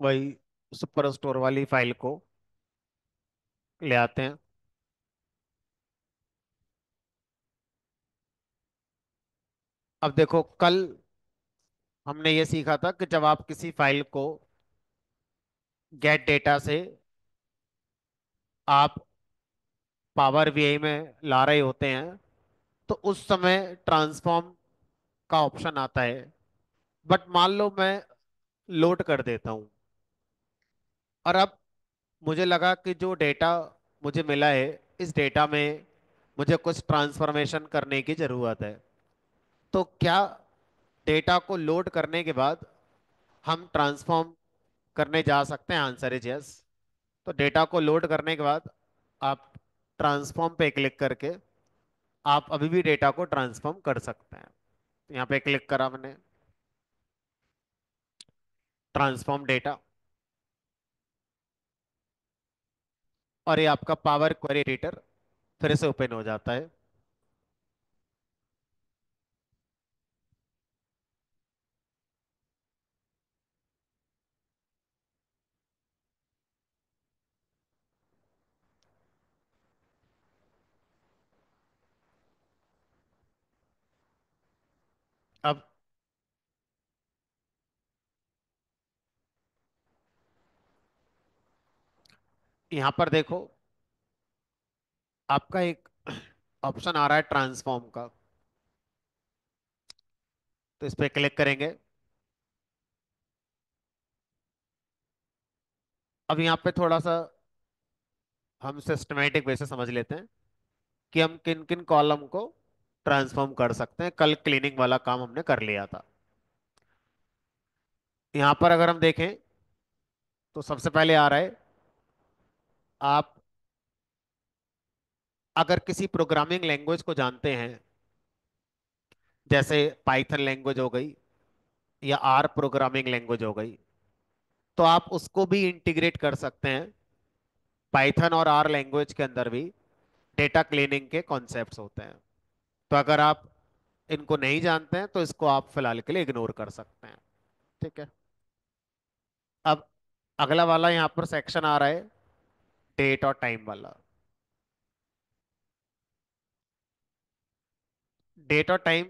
वही super store वाली file को ले आते हैं। अब देखो, कल हमने ये सीखा था कि जब आप किसी फाइल को गेट डेटा से आप पावर बीआई में ला रहे होते हैं, तो उस समय ट्रांसफॉर्म का ऑप्शन आता है। बट मान लो मैं लोड कर देता हूँ, और अब मुझे लगा कि जो डेटा मुझे मिला है, इस डेटा में मुझे कुछ ट्रांसफॉर्मेशन करने की ज़रूरत है। तो क्या डेटा को लोड करने के बाद हम ट्रांसफॉर्म करने जा सकते हैं? Answer is yes. तो डेटा को लोड करने के बाद आप ट्रांसफॉर्म पे क्लिक करके आप अभी भी डेटा को ट्रांसफॉर्म कर सकते हैं। यहाँ पे क्लिक करा मैंने, ट्रांसफॉर्म डेटा, और ये आपका पावर क्वेरी एडिटर फिर से ओपन हो जाता है। अब यहाँ पर देखो, आपका एक ऑप्शन आ रहा है ट्रांसफॉर्म का, तो इस पे क्लिक करेंगे। अब यहाँ पे थोड़ा सा हम सिस्टमेटिक वे से समझ लेते हैं कि हम किन किन कॉलम को ट्रांसफॉर्म कर सकते हैं। कल क्लीनिंग वाला काम हमने कर लिया था। यहाँ पर अगर हम देखें तो सबसे पहले आ रहा है, आप अगर किसी प्रोग्रामिंग लैंग्वेज को जानते हैं, जैसे पाइथन लैंग्वेज हो गई या आर प्रोग्रामिंग लैंग्वेज हो गई, तो आप उसको भी इंटीग्रेट कर सकते हैं। पाइथन और आर लैंग्वेज के अंदर भी डेटा क्लीनिंग के कॉन्सेप्ट्स होते हैं। तो अगर आप इनको नहीं जानते हैं तो इसको आप फिलहाल के लिए इग्नोर कर सकते हैं। ठीक है। अब अगला वाला यहाँ पर सेक्शन आ रहा है, डेट और टाइम वाला। डेट और टाइम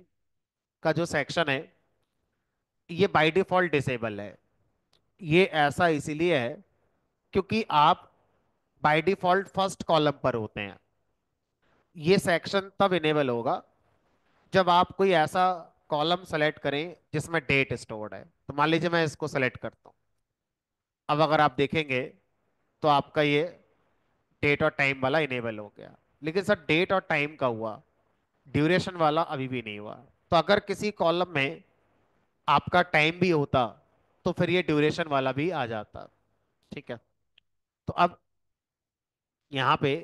का जो सेक्शन है, ये बाय डिफॉल्ट डिसेबल है। ये ऐसा इसीलिए है क्योंकि आप बाय डिफॉल्ट फर्स्ट कॉलम पर होते हैं। ये सेक्शन तब इनेबल होगा जब आप कोई ऐसा कॉलम सेलेक्ट करें जिसमें डेट स्टोर्ड है। तो मान लीजिए मैं इसको सेलेक्ट करता हूँ। अब अगर आप देखेंगे तो आपका ये डेट और टाइम वाला इनेबल हो गया। लेकिन सर, डेट और टाइम का हुआ, ड्यूरेशन वाला अभी भी नहीं हुआ। तो अगर किसी कॉलम में आपका टाइम भी होता तो फिर ये ड्यूरेशन वाला भी आ जाता। ठीक है। तो अब यहाँ पे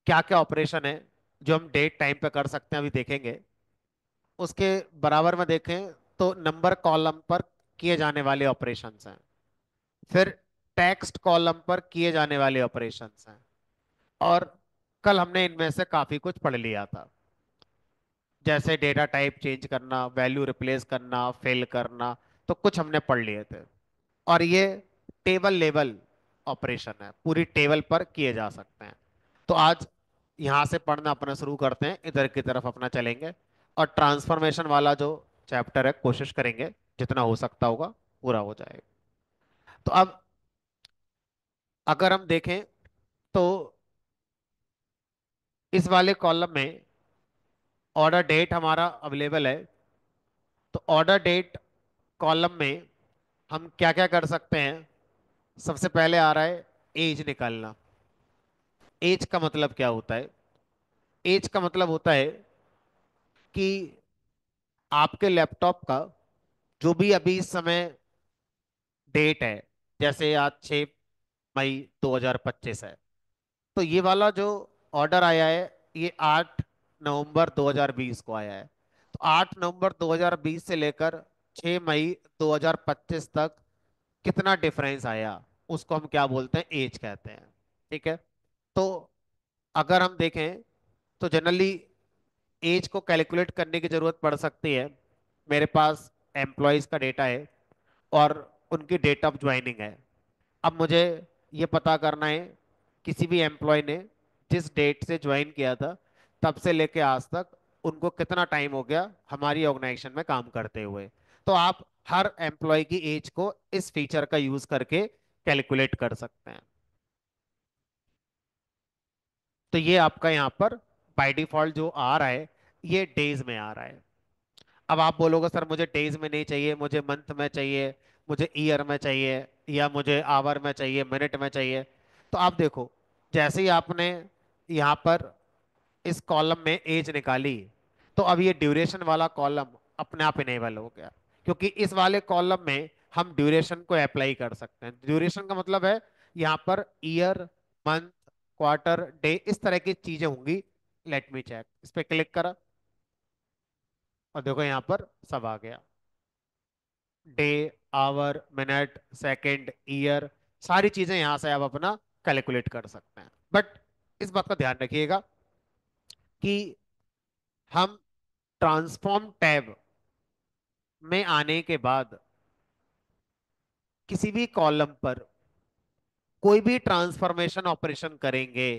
क्या क्या ऑपरेशन है जो हम डेट टाइम पे कर सकते हैं, अभी देखेंगे। उसके बराबर में देखें तो नंबर कॉलम पर किए जाने वाले ऑपरेशंस हैं, फिर टेक्स्ट कॉलम पर किए जाने वाले ऑपरेशंस हैं, और कल हमने इनमें से काफी कुछ पढ़ लिया था, जैसे डेटा टाइप चेंज करना, वैल्यू रिप्लेस करना, फिल करना। तो कुछ हमने पढ़ लिए थे। और ये टेबल लेवल ऑपरेशन है, पूरी टेबल पर किए जा सकते हैं। तो आज यहाँ से पढ़ना अपना शुरू करते हैं, इधर की तरफ अपना चलेंगे, और ट्रांसफॉर्मेशन वाला जो चैप्टर है कोशिश करेंगे जितना हो सकता होगा पूरा हो जाएगा। तो अब अगर हम देखें तो इस वाले कॉलम में ऑर्डर डेट हमारा अवेलेबल है। तो ऑर्डर डेट कॉलम में हम क्या क्या कर सकते हैं? सबसे पहले आ रहा है एज निकालना। एज का मतलब क्या होता है? एज का मतलब होता है कि आपके लैपटॉप का जो भी अभी इस समय डेट है, जैसे आज 6 मई 2025 है, तो ये वाला जो ऑर्डर आया है, ये 8 नवंबर 2020 को आया है। तो 8 नवंबर 2020 से लेकर 6 मई 2025 तक कितना डिफरेंस आया, उसको हम क्या बोलते हैं? एज कहते हैं। ठीक है। तो अगर हम देखें तो जनरली एज को कैलकुलेट करने की जरूरत पड़ सकती है। मेरे पास एम्प्लॉयज का डेटा है, और उनकी डेट ऑफ ज्वाइनिंग है। अब मुझे ये पता करना है किसी भी एम्प्लॉय ने जिस डेट से ज्वाइन किया था तब से लेके आज तक उनको कितना टाइम हो गया हमारी ऑर्गेनाइजेशन में काम करते हुए। तो आप हर एम्प्लॉय की एज को इस फीचर का यूज करके कैलकुलेट कर सकते हैं। तो ये आपका यहाँ पर बाय डिफॉल्ट जो आ रहा है ये डेज में आ रहा है। अब आप बोलोगे सर मुझे डेज में नहीं चाहिए, मुझे मंथ में चाहिए, मुझे ईयर में चाहिए, या मुझे आवर में चाहिए, मिनट में चाहिए। तो आप देखो, जैसे ही आपने यहाँ पर इस कॉलम में एज निकाली तो अब ये ड्यूरेशन वाला कॉलम अपने आप इनेबल हो गया, क्योंकि इस वाले कॉलम में हम ड्यूरेशन को अप्लाई कर सकते हैं। ड्यूरेशन का मतलब है यहाँ per year, month, quarter, day, इस तरह की चीजें होंगी। लेट मी चेक, इस पे क्लिक करा और देखो यहाँ पर सब आ गया। Day, hour, minute, second, year, सारी चीजें यहां से आप अपना कैलकुलेट कर सकते हैं। बट इस बात का ध्यान रखिएगा कि हम ट्रांसफॉर्म टैब में आने के बाद किसी भी कॉलम पर कोई भी ट्रांसफॉर्मेशन ऑपरेशन करेंगे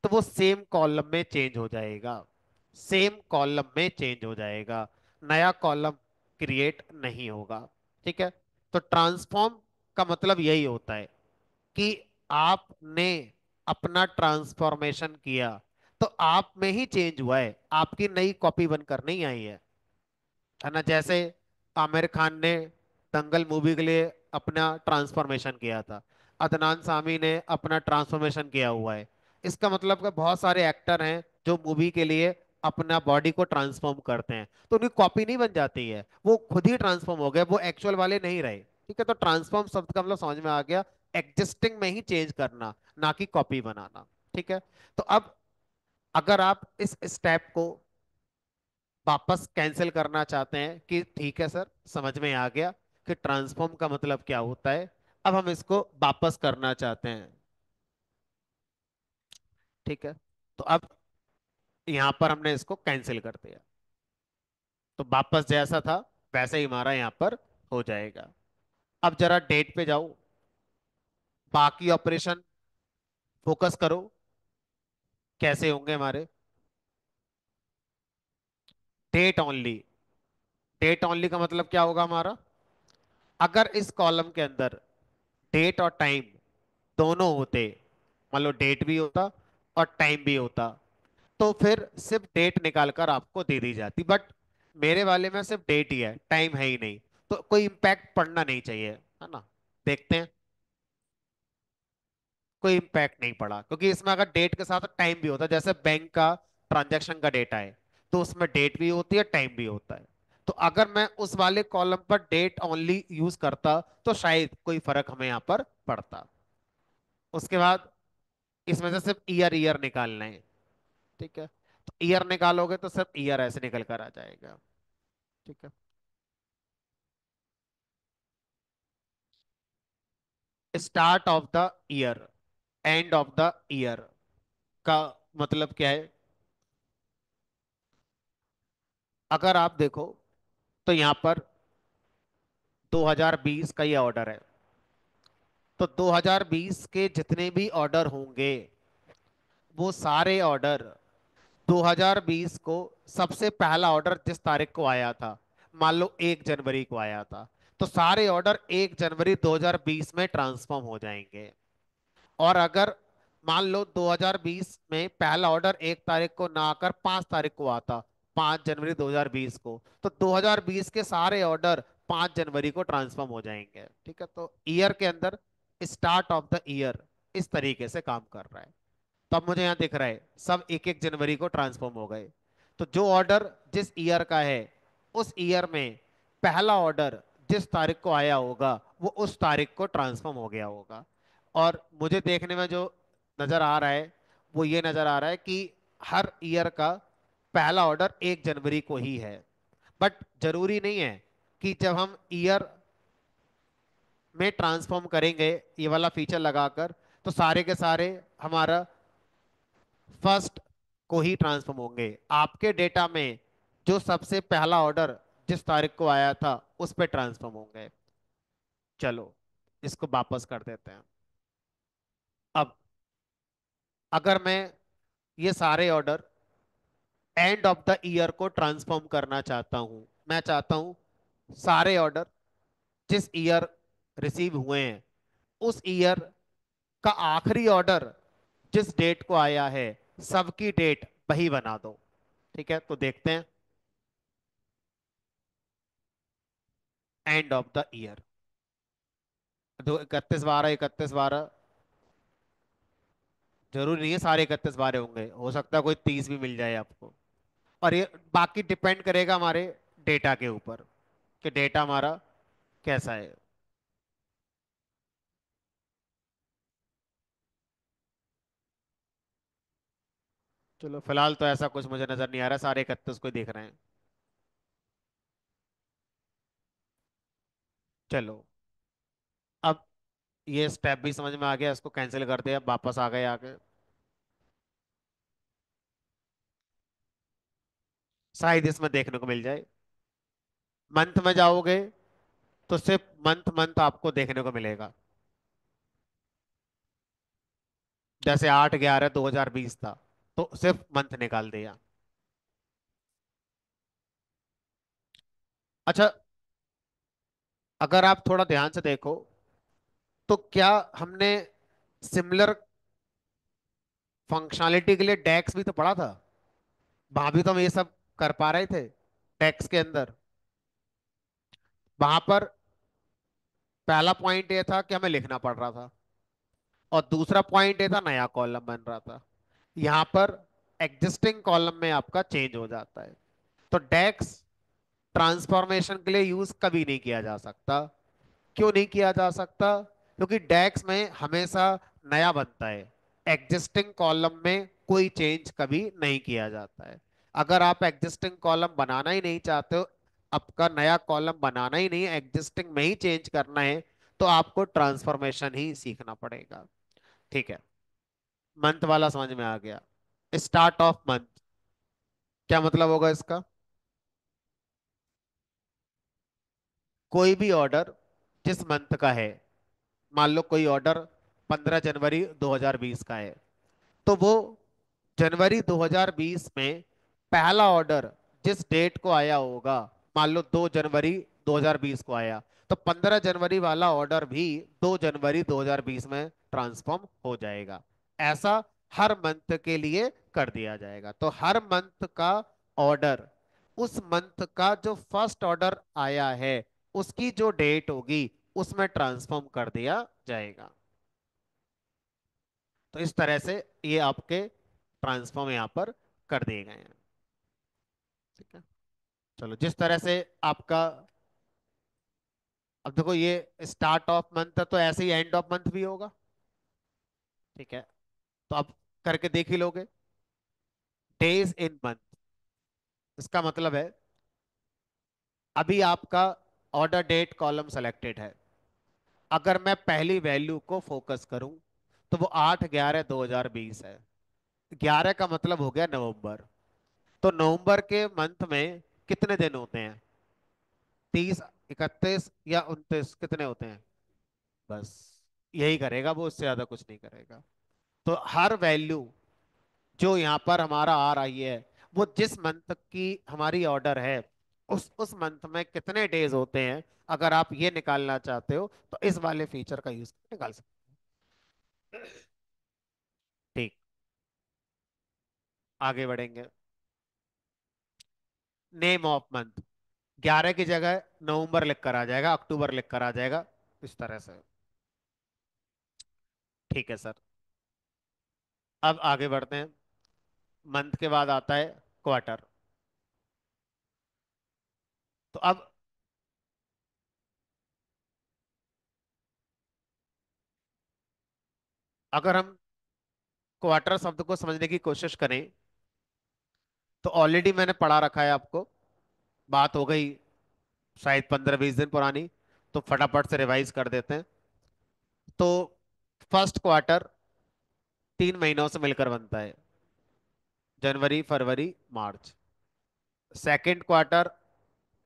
तो वो सेम कॉलम में चेंज हो जाएगा, सेम कॉलम में चेंज हो जाएगा, नया कॉलम क्रिएट नहीं होगा। ठीक है। तो ट्रांसफॉर्म का मतलब यही होता है कि आपने अपना ट्रांसफॉर्मेशन किया तो आप में ही चेंज हुआ है, आपकी नई कॉपी बनकर नहीं आई है ना। जैसे आमिर खान ने दंगल मूवी के लिए अपना ट्रांसफॉर्मेशन किया था, अदनान सामी ने अपना ट्रांसफॉर्मेशन किया हुआ है। इसका मतलब कि बहुत सारे एक्टर हैं जो मूवी के लिए अपना बॉडी को ट्रांसफॉर्म करते हैं, तो उनकी कॉपी नहीं बन जाती है, वो खुद ही ट्रांसफॉर्म हो गए, वो एक्चुअल वाले नहीं रहे। ठीक है। तो ट्रांसफॉर्म शब्द का मतलब समझ में आ गया, एग्जिस्टिंग में ही चेंज करना, ना कि कॉपी बनाना। ठीक है। तो अब अगर आप इस स्टेप को वापस कैंसिल करना चाहते हैं कि ठीक है सर समझ में आ गया कि ट्रांसफॉर्म का मतलब क्या होता है, अब हम इसको वापस करना चाहते हैं। ठीक है। तो अब यहां पर हमने इसको कैंसिल कर दिया, तो वापस जैसा था वैसे ही हमारा यहां पर हो जाएगा। अब जरा डेट पे जाओ, बाकी ऑपरेशन फोकस करो कैसे होंगे हमारे। डेट ओनली, डेट ओनली का मतलब क्या होगा हमारा, अगर इस कॉलम के अंदर डेट और टाइम दोनों होते, मान लो डेट भी होता और टाइम भी होता, तो फिर सिर्फ डेट निकाल कर आपको दे दी जाती। बट मेरे वाले में सिर्फ डेट ही है, टाइम है ही नहीं, तो कोई इम्पैक्ट पड़ना नहीं चाहिए, है ना। देखते हैं, कोई इम्पैक्ट नहीं पड़ा, क्योंकि इसमें अगर डेट के साथ टाइम भी होता, जैसे बैंक का ट्रांजैक्शन का डेटा है तो उसमें डेट भी होती है, टाइम भी होता है। तो अगर मैं उस वाले कॉलम पर डेट ओनली यूज करता तो शायद कोई फर्क हमें यहाँ पर पड़ता। उसके बाद इसमें से सिर्फ ईयर ईयर निकालना है। ठीक है। तो ईयर निकालोगे तो सिर्फ ईयर ऐसे निकल कर आ जाएगा। ठीक है। Start of the year, end of the year का मतलब क्या है, अगर आप देखो तो यहां पर 2020 का ये ऑर्डर है, तो 2020 के जितने भी ऑर्डर होंगे वो सारे ऑर्डर 2020 को, सबसे पहला ऑर्डर जिस तारीख को आया था, मान लो 1 जनवरी को आया था, तो सारे ऑर्डर 1 जनवरी 2020 में ट्रांसफॉर्म हो जाएंगे। और अगर मान लो 2020 में पहला ऑर्डर 1 तारीख को ना आकर 5 तारीख को आता, 5 जनवरी 2020 को, तो 2020 के सारे ऑर्डर 5 जनवरी को ट्रांसफॉर्म हो जाएंगे। ठीक है। तो ईयर के अंदर स्टार्ट ऑफ द ईयर इस तरीके से काम कर रहा है। तो अब मुझे यहाँ दिख रहा है सब 1 1 जनवरी को ट्रांसफॉर्म हो गए। तो जो ऑर्डर जिस ईयर का है उस ईयर में पहला ऑर्डर जिस तारीख को आया होगा वो उस तारीख को ट्रांसफॉर्म हो गया होगा। और मुझे देखने में जो नजर आ रहा है वो ये नजर आ रहा है कि हर ईयर का पहला ऑर्डर 1 जनवरी को ही है। बट जरूरी नहीं है कि जब हम ईयर में ट्रांसफॉर्म करेंगे ये वाला फीचर लगाकर तो सारे के सारे हमारा फर्स्ट को ही ट्रांसफॉर्म होंगे। आपके डेटा में जो सबसे पहला ऑर्डर जिस तारीख को आया था उस पे ट्रांसफॉर्म होंगे। चलो इसको वापस कर देते हैं। अब अगर मैं ये सारे order end of the year को ट्रांसफॉर्म करना चाहता हूं, मैं चाहता हूं सारे ऑर्डर जिस ईयर रिसीव हुए हैं उस ईयर का आखिरी ऑर्डर जिस डेट को आया है सबकी डेट वही बना दो। ठीक है, तो देखते हैं। एंड ऑफ द ईयर, तो 31/12, 31/12। जरूरी नहीं है सारे 31/12 होंगे, हो सकता है कोई 30 भी मिल जाए आपको। और ये बाकी डिपेंड करेगा हमारे डेटा के ऊपर कि डेटा हमारा कैसा है। चलो फिलहाल तो ऐसा कुछ मुझे नजर नहीं आ रहा, सारे 31 को ही देख रहे हैं। चलो अब ये स्टेप भी समझ में आ गया, इसको कैंसिल कर दिया, वापस आ गए आगे। शायद इसमें देखने को मिल जाए। मंथ में जाओगे तो सिर्फ मंथ मंथ आपको देखने को मिलेगा। जैसे 8/11/2020 था तो सिर्फ मंथ निकाल दिया। अच्छा, अगर आप थोड़ा ध्यान से देखो तो क्या हमने सिमिलर फंक्शनैलिटी के लिए डेक्स भी तो पढ़ा था। वहां भी तो हम ये सब कर पा रहे थे डेक्स के अंदर। वहां पर पहला पॉइंट ये था कि हमें लिखना पड़ रहा था, और दूसरा पॉइंट ये था नया कॉलम बन रहा था। यहाँ पर एग्जिस्टिंग कॉलम में आपका चेंज हो जाता है। तो डेक्स ट्रांसफॉर्मेशन के लिए यूज कभी नहीं किया जा सकता। क्यों नहीं किया जा सकता? क्योंकि डेक्स में हमेशा नया बनता है, एग्जिस्टिंग कॉलम में कोई चेंज कभी नहीं किया जाता है। अगर आप एग्जिस्टिंग कॉलम बनाना ही नहीं चाहते हो, आपका नया कॉलम बनाना ही नहीं है, एग्जिस्टिंग में ही चेंज करना है, तो आपको ट्रांसफॉर्मेशन ही सीखना पड़ेगा। ठीक है, मंथ वाला समझ में आ गया। स्टार्ट ऑफ मंथ क्या मतलब होगा इसका? कोई भी ऑर्डर जिस मंथ का है, मान लो कोई ऑर्डर 15 जनवरी 2020 का है, तो वो जनवरी 2020 में पहला ऑर्डर जिस डेट को आया होगा, मान लो 2 जनवरी 2020 को आया, तो 15 जनवरी वाला ऑर्डर भी 2 जनवरी 2020 में ट्रांसफॉर्म हो जाएगा। ऐसा हर मंथ के लिए कर दिया जाएगा। तो हर मंथ का ऑर्डर उस मंथ का जो फर्स्ट ऑर्डर आया है उसकी जो डेट होगी उसमें ट्रांसफॉर्म कर दिया जाएगा। तो इस तरह से ये आपके ट्रांसफॉर्म यहाँ पर कर दिए गए हैं। ठीक है, चलो जिस तरह से आपका, अब देखो ये स्टार्ट ऑफ मंथ है तो ऐसे ही एंड ऑफ मंथ भी होगा। ठीक है, तो अब करके देख ही लोगे। डेज इन मंथ, इसका मतलब है अभी आपका ऑर्डर डेट कॉलम सेलेक्टेड है। अगर मैं पहली वैल्यू को फोकस करूं तो वो 8/11/2020 है। 11 का मतलब हो गया नवंबर। तो नवंबर के मंथ में कितने दिन होते हैं? 30, 31 या 29, कितने होते हैं? बस यही करेगा वो, उससे ज्यादा कुछ नहीं करेगा। तो हर वैल्यू जो यहाँ पर हमारा आ रही है वो जिस मंथ की हमारी ऑर्डर है उस मंथ में कितने डेज होते हैं, अगर आप ये निकालना चाहते हो तो इस वाले फीचर का यूज निकाल सकते हो। ठीक, आगे बढ़ेंगे। नेम ऑफ मंथ, 11 की जगह नवंबर लिख कर आ जाएगा, अक्टूबर लिख कर आ जाएगा, इस तरह से। ठीक है सर, अब आगे बढ़ते हैं। मंथ के बाद आता है क्वार्टर। तो अब अगर हम क्वार्टर शब्द को समझने की कोशिश करें तो ऑलरेडी मैंने पढ़ा रखा है आपको, बात हो गई शायद 15-20 दिन पुरानी, तो फटाफट से रिवाइज कर देते हैं। तो फर्स्ट क्वार्टर 3 महीनों से मिलकर बनता है, जनवरी फरवरी मार्च। सेकंड क्वार्टर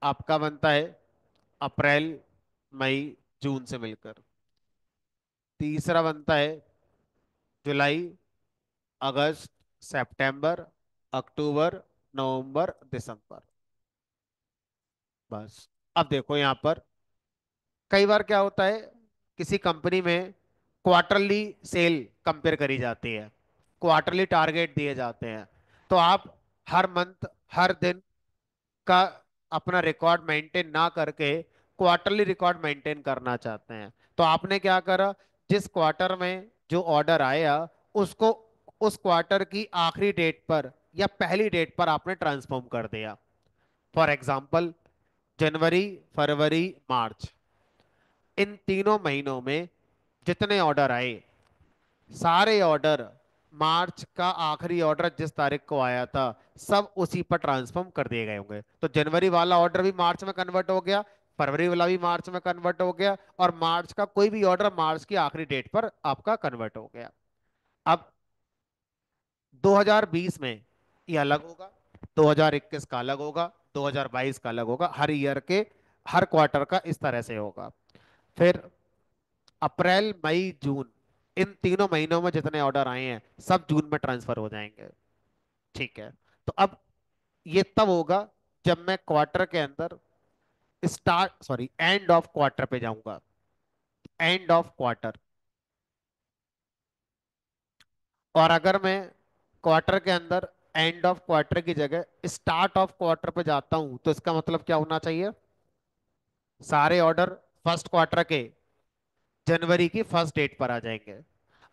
आपका बनता है अप्रैल मई जून से मिलकर। तीसरा बनता है जुलाई, अगस्त, सितंबर, अक्टूबर, नवंबर, दिसंबर। बस। अब देखो यहां पर कई बार क्या होता है, किसी कंपनी में क्वार्टरली सेल कंपेयर करी जाती है, क्वार्टरली टारगेट दिए जाते हैं। तो आप हर मंथ, हर दिन का अपना रिकॉर्ड मेंटेन ना करके क्वार्टरली रिकॉर्ड मेंटेन करना चाहते हैं। तो आपने क्या करा, जिस क्वार्टर में जो ऑर्डर आया उसको उस क्वार्टर की आखिरी डेट पर या पहली डेट पर आपने ट्रांसफॉर्म कर दिया। फॉर एग्जाम्पल, जनवरी, फरवरी, मार्च, इन तीनों महीनों में जितने ऑर्डर आए, सारे ऑर्डर, मार्च का आखिरी ऑर्डर जिस तारीख को आया था, सब उसी पर ट्रांसफॉर्म कर दिए गए होंगे। तो जनवरी वाला ऑर्डर भी मार्च में कन्वर्ट हो गया, फरवरी वाला भी मार्च में कन्वर्ट हो गया, और मार्च का कोई भी ऑर्डर मार्च की आखिरी डेट पर आपका कन्वर्ट हो गया। अब 2020 में ये अलग होगा, 2021 का अलग होगा, 2022 का अलग होगा। हर ईयर के हर क्वार्टर का इस तरह से होगा। फिर अप्रैल, मई, जून, इन तीनों महीनों में जितने ऑर्डर आए हैं सब जून में ट्रांसफर हो जाएंगे। ठीक है। तो अब ये तब होगा जब मैं क्वार्टर के अंदर start sorry end of quarter पे जाऊंगा। End of quarter. और अगर मैं क्वार्टर के अंदर एंड ऑफ क्वार्टर की जगह स्टार्ट ऑफ क्वार्टर पे जाता हूं तो इसका मतलब क्या होना चाहिए, सारे ऑर्डर फर्स्ट क्वार्टर के जनवरी की फर्स्ट डेट पर आ जाएंगे,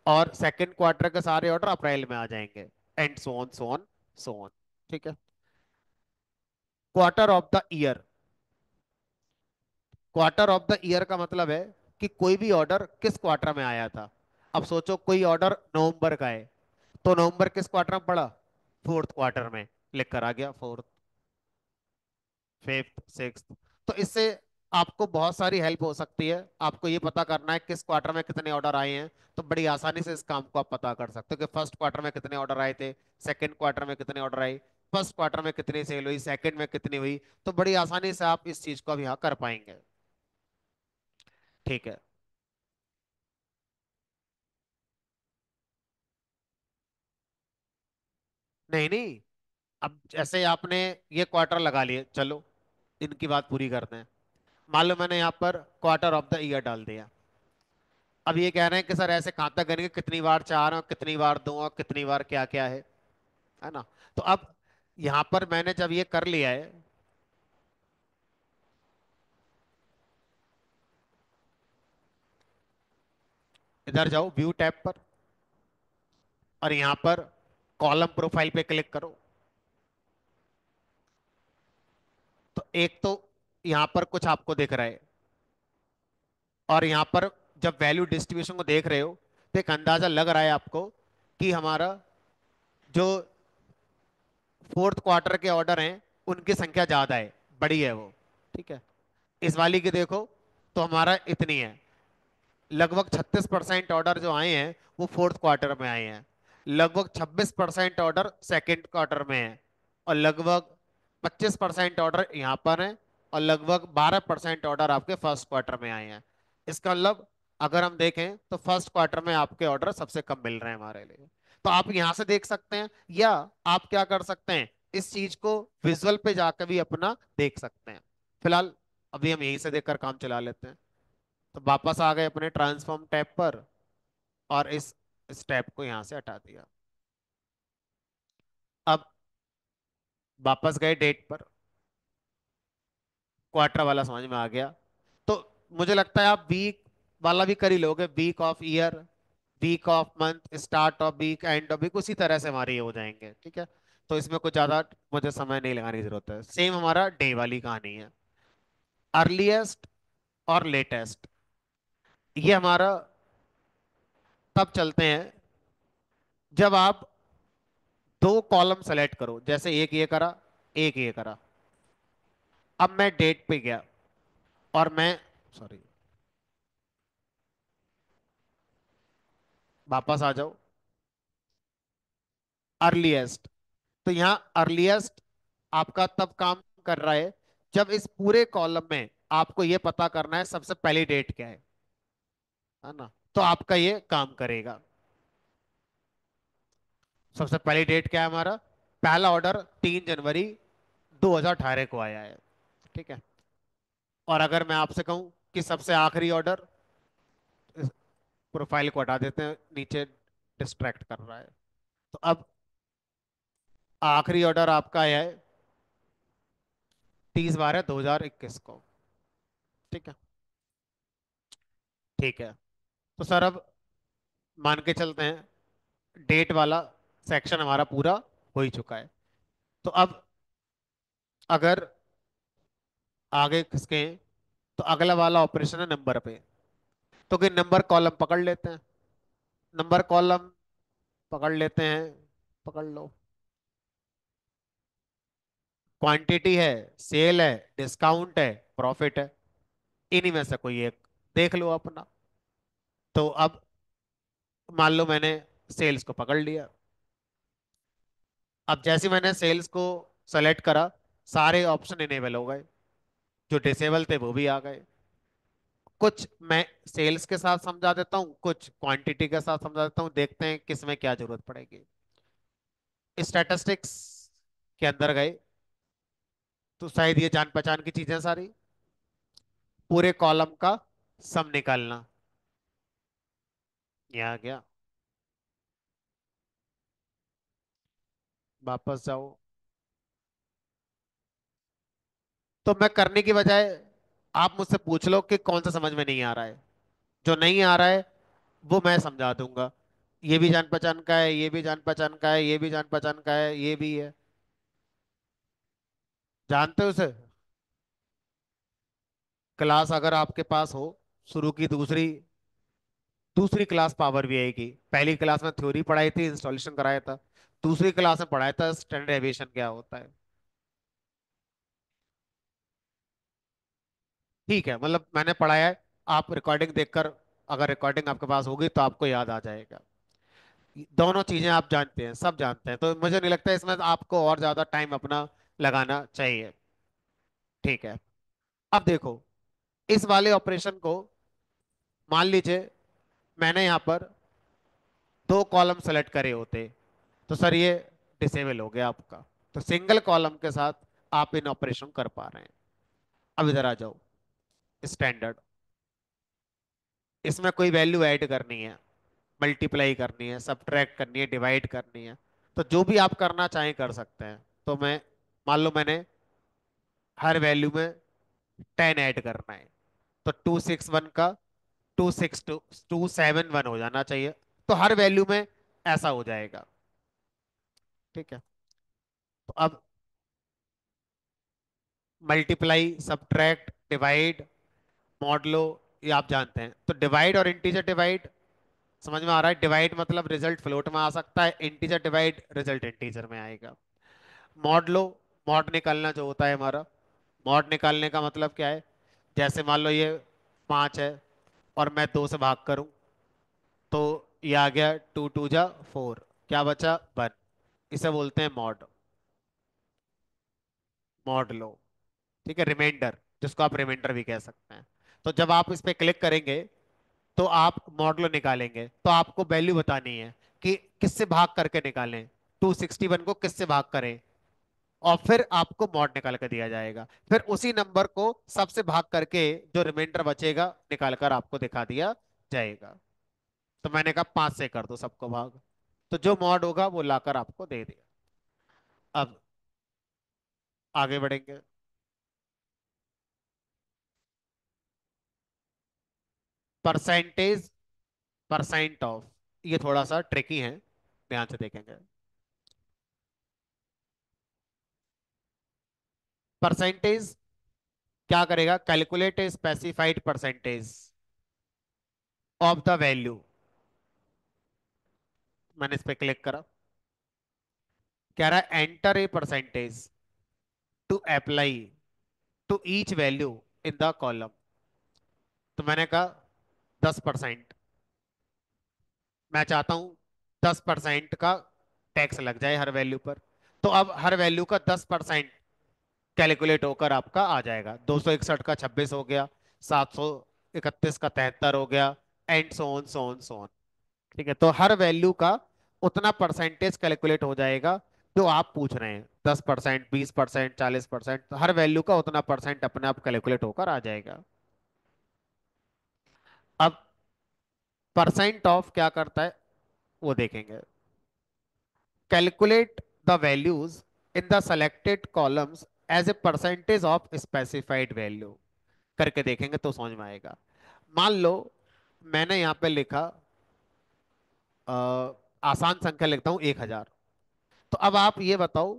और सेकंड क्वार्टर के सारे ऑर्डर अप्रैल में आ जाएंगे, and so on so on so on. ठीक है। Quarter of the year. Quarter of the year का मतलब है कि कोई भी ऑर्डर किस क्वार्टर में आया था। अब सोचो कोई ऑर्डर नवंबर का है, तो नवंबर किस क्वार्टर में पड़ा, फोर्थ क्वार्टर में, लिख कर आ गया फोर्थ, फिफ्थ, सिक्स्थ। तो इससे आपको बहुत सारी हेल्प हो सकती है। आपको ये पता करना है किस क्वार्टर में कितने ऑर्डर आए हैं, तो बड़ी आसानी से इस काम को आप पता कर सकते हो कि फर्स्ट क्वार्टर में कितने ऑर्डर आए थे, सेकंड क्वार्टर में कितने ऑर्डर आए, फर्स्ट क्वार्टर में कितनी सेल हुई, सेकंड में कितनी हुई। तो बड़ी आसानी से आप इस चीज को अब यहाँ कर पाएंगे। ठीक है। नहीं नहीं, अब जैसे आपने ये क्वार्टर लगा लिए, चलो इनकी बात पूरी करते हैं। मान लो मैंने यहाँ पर क्वार्टर ऑफ द ईयर डाल दिया। अब ये कह रहे हैं कि सर ऐसे कहाँ तक करेंगे, कितनी बार चार और कितनी बार दो और कितनी बार क्या क्या है ना। तो अब यहाँ पर मैंने जब ये कर लिया है, इधर जाओ व्यू टैब पर, और यहाँ पर कॉलम प्रोफाइल पे क्लिक करो। तो एक तो यहाँ पर कुछ आपको दिख रहा है, और यहाँ पर जब वैल्यू डिस्ट्रीब्यूशन को देख रहे हो तो एक अंदाजा लग रहा है आपको कि हमारा जो फोर्थ क्वार्टर के ऑर्डर हैं उनकी संख्या ज्यादा है, बड़ी है वो। ठीक है। इस वाली की देखो तो हमारा इतनी है, लगभग 36% ऑर्डर जो आए हैं वो फोर्थ क्वार्टर में आए हैं, लगभग 26% ऑर्डर सेकंड क्वार्टर में है, और लगभग 25% ऑर्डर यहाँ पर है, और लगभग 12% ऑर्डर आपके फर्स्ट क्वार्टर में आए हैं। इसका मतलब अगर हम देखें तो फर्स्ट क्वार्टर में आपके ऑर्डर सबसे कम मिल रहे हैं हमारे लिए। तो आप यहां से देख सकते हैं, या आप क्या कर सकते हैं, इस चीज को विजुअल पे जाकर भी अपना देख सकते हैं। फिलहाल अभी हम यहीं से देखकर काम चला लेते हैं। तो वापस आ गए अपने ट्रांसफॉर्म टैब पर, और इस टैब को यहां से हटा दिया। अब वापस गए डेट पर, क्वार्टर वाला समझ में आ गया। तो मुझे लगता है आप वीक वाला भी कर ही लोगे, week of year, week of month, start of week, end of week, उसी तरह से हमारे ये हो जाएंगे। ठीक है। तो इसमें कुछ ज्यादा मुझे समय नहीं लगाने की जरूरत है। सेम हमारा डे वाली कहानी है। अर्लीस्ट और लेटेस्ट, ये हमारा तब चलते हैं जब आप दो कॉलम सेलेक्ट करो, जैसे एक ये करा, एक ये करा। अब मैं डेट पे गया, और मैं सॉरी वापस आ जाओ, अर्लीस्ट। तो यहाँ अर्लीस्ट आपका तब काम कर रहा है जब इस पूरे कॉलम में आपको ये पता करना है सबसे पहली डेट क्या है ना। तो आपका ये काम करेगा। सबसे पहली डेट क्या है हमारा? पहला ऑर्डर 3 जनवरी 2018 को आया है। ठीक है। और अगर मैं आपसे कहूं कि सबसे आखिरी ऑर्डर, इस प्रोफाइल को हटा देते हैं, नीचे डिस्ट्रैक्ट कर रहा है। तो अब आखिरी ऑर्डर आपका आया है 30/12/2021 को। ठीक है। ठीक है। तो सर अब मान के चलते हैं डेट वाला सेक्शन हमारा पूरा हो ही चुका है। तो अब अगर आगे खिसके तो अगला वाला ऑपरेशन है नंबर पे। तो कि नंबर कॉलम पकड़ लेते हैं। नंबर कॉलम पकड़ लेते हैं। पकड़ लो। क्वांटिटी है, सेल है, डिस्काउंट है, प्रॉफिट है। इन्हीं में से कोई एक देख लो अपना। तो अब मान लो मैंने सेल्स को पकड़ लिया। अब जैसे मैंने सेल्स को सेलेक्ट करा, सारे ऑप्शन इनेबल हो गए। जो डिसेबल थे वो भी आ गए। कुछ मैं सेल्स के साथ समझा देता हूँ, कुछ क्वांटिटी के साथ समझा देता हूँ, देखते हैं किस में क्या जरूरत पड़ेगी। स्टैटिस्टिक्स के अंदर गए तो शायद ये जान पहचान की चीजें सारी। पूरे कॉलम का सम निकालना। ये आ गया। वापस जाओ। तो मैं करने की बजाय आप मुझसे पूछ लो कि कौन सा समझ में नहीं आ रहा है। जो नहीं आ रहा है वो मैं समझा दूंगा। ये भी जान पहचान का है, ये भी जान पहचान का है, ये भी जान पहचान का है, ये भी है। जानते हो उसे? क्लास अगर आपके पास हो, शुरू की दूसरी दूसरी क्लास पावर भी आएगी। पहली क्लास में थ्योरी पढ़ाई थी, इंस्टॉलेशन कराया था। दूसरी क्लास में पढ़ाया था स्टैंडर्ड एविएशन क्या होता है। ठीक है, मतलब मैंने पढ़ाया है। आप रिकॉर्डिंग देखकर, अगर रिकॉर्डिंग आपके पास होगी तो आपको याद आ जाएगा। दोनों चीजें आप जानते हैं, सब जानते हैं, तो मुझे नहीं लगता इसमें आपको और ज्यादा टाइम अपना लगाना चाहिए। ठीक है। अब देखो, इस वाले ऑपरेशन को मान लीजिए मैंने यहाँ पर दो कॉलम सेलेक्ट करे होते, तो सर ये डिसेबल हो गया आपका। तो सिंगल कॉलम के साथ आप इन ऑपरेशन कर पा रहे हैं। अब इधर आ जाओ। स्टैंडर्ड, इसमें कोई वैल्यू ऐड करनी है, मल्टीप्लाई करनी है, सब्ट्रैक्ट करनी है, डिवाइड करनी है। तो जो भी आप करना चाहें कर सकते हैं। तो मैं मान लो मैंने हर वैल्यू में 10 ऐड करना है। तो 261 का 272 271 हो जाना चाहिए। तो हर वैल्यू में ऐसा हो जाएगा। ठीक है। तो अब मल्टीप्लाई, सब्ट्रैक्ट, डिवाइड, मॉडलो, ये आप जानते हैं। तो डिवाइड और इंटीजर डिवाइड समझ में आ रहा है। डिवाइड मतलब रिजल्ट फ्लोट में आ सकता है, इंटीजर डिवाइड रिजल्ट इंटीजर में आएगा। मॉडलो, मॉड निकालना जो होता है हमारा। मॉड निकालने का मतलब क्या है? जैसे मान लो ये 5 है और मैं 2 से भाग करूं, तो ये आ गया 2 2 जा 4, क्या बचा 1। इसे बोलते हैं मॉड। मॉड लो। ठीक है, रिमाइंडर, जिसको आप रिमाइंडर भी कह सकते हैं। तो जब आप इस पे क्लिक करेंगे तो आप मॉडलो निकालेंगे, तो आपको वैल्यू बतानी है कि किससे भाग करके निकालें। 261 को किससे भाग करें, और फिर आपको मॉड निकाल कर दिया जाएगा। फिर उसी नंबर को सबसे भाग करके जो रिमाइंडर बचेगा निकाल कर आपको दिखा दिया जाएगा। तो मैंने कहा 5 से कर दो सबको भाग। तो जो मॉड होगा वो लाकर आपको दे देगा। अब आगे बढ़ेंगे। परसेंटेज, परसेंट ऑफ, ये थोड़ा सा ट्रिकी है, ध्यान से देखेंगे। परसेंटेज क्या करेगा? Calculate specified percentage of the value. मैंने इस पे क्लिक करा, कह रहा है enter a percentage to apply to each value in the column. तो मैंने कहा 10%। मैं चाहता हूं 10% का टैक्स लग जाए हर वैल्यू पर। तो अब हर वैल्यू का 10%। कैलकुलेट होकर आपका आ जाएगा। 261 का 26 हो गया, 731 का 73 हो गया, and so on so on so on. ठीक है, तो हर वैल्यू का उतना परसेंटेज कैलकुलेट हो जाएगा जो आप पूछ रहे हैं। 10%, 20%, 40%, तो हर वैल्यू का उतना परसेंट अपने आप कैलकुलेट होकर आ जाएगा। अब परसेंट ऑफ क्या करता है वो देखेंगे। Calculate the values in the selected columns as a percentage of specified value करके देखेंगे तो समझ में आएगा। मान लो मैंने यहाँ पे लिखा अ, आसान संख्या लिखता हूँ 1000। तो अब आप ये बताओ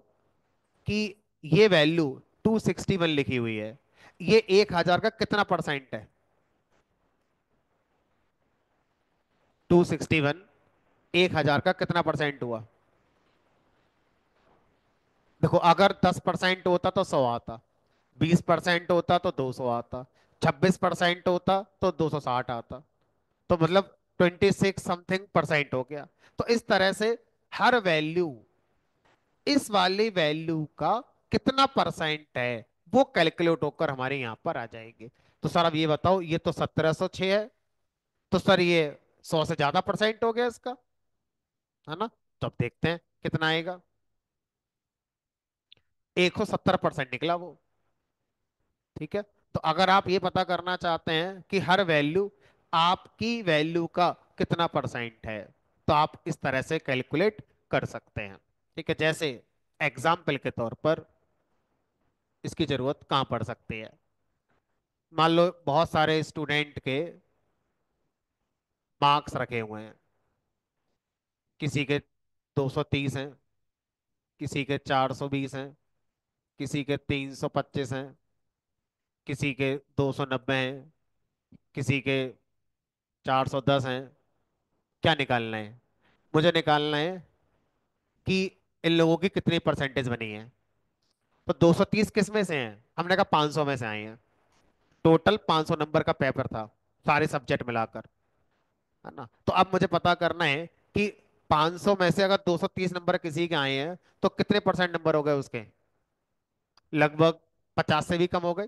कि ये वैल्यू 261 लिखी हुई है, ये 1000 का कितना परसेंट है? 261 1000 का कितना परसेंट हुआ? देखो, अगर 10% होता तो 100 आता, 20% होता तो 200 आता, 26% होता तो 260 आता, तो मतलब 26 समथिंग परसेंट हो गया। तो इस तरह से हर वैल्यू इस वाली वैल्यू का कितना परसेंट है वो कैलकुलेट होकर हमारे यहाँ पर आ जाएंगे। तो सर अब ये बताओ, ये तो 1706 है, तो सर ये 100 से ज्यादा परसेंट हो गया इसका, है ना? तो अब देखते हैं कितना आएगा। 170% निकला वो। ठीक है, तो अगर आप ये पता करना चाहते हैं कि हर वैल्यू आपकी वैल्यू का कितना परसेंट है, तो आप इस तरह से कैलकुलेट कर सकते हैं। ठीक है, जैसे एग्जाम्पल के तौर पर इसकी जरूरत कहाँ पड़ सकती है। मान लो बहुत सारे स्टूडेंट के मार्क्स रखे हुए हैं, किसी के 230 हैं, किसी के 420 हैं, किसी के 325 हैं, किसी के 290 हैं, किसी के 410 हैं। क्या निकालना है? मुझे निकालना है कि इन लोगों की कितनी परसेंटेज बनी है। तो 230 किस में से हैं? हमने कहा 500 में से आए हैं। टोटल 500 नंबर का पेपर था, सारे सब्जेक्ट मिलाकर, है ना? तो अब मुझे पता करना है कि 500 में से अगर 230 नंबर किसी के आए हैं तो कितने परसेंट नंबर हो गए उसके? लगभग 50 से भी कम हो गए।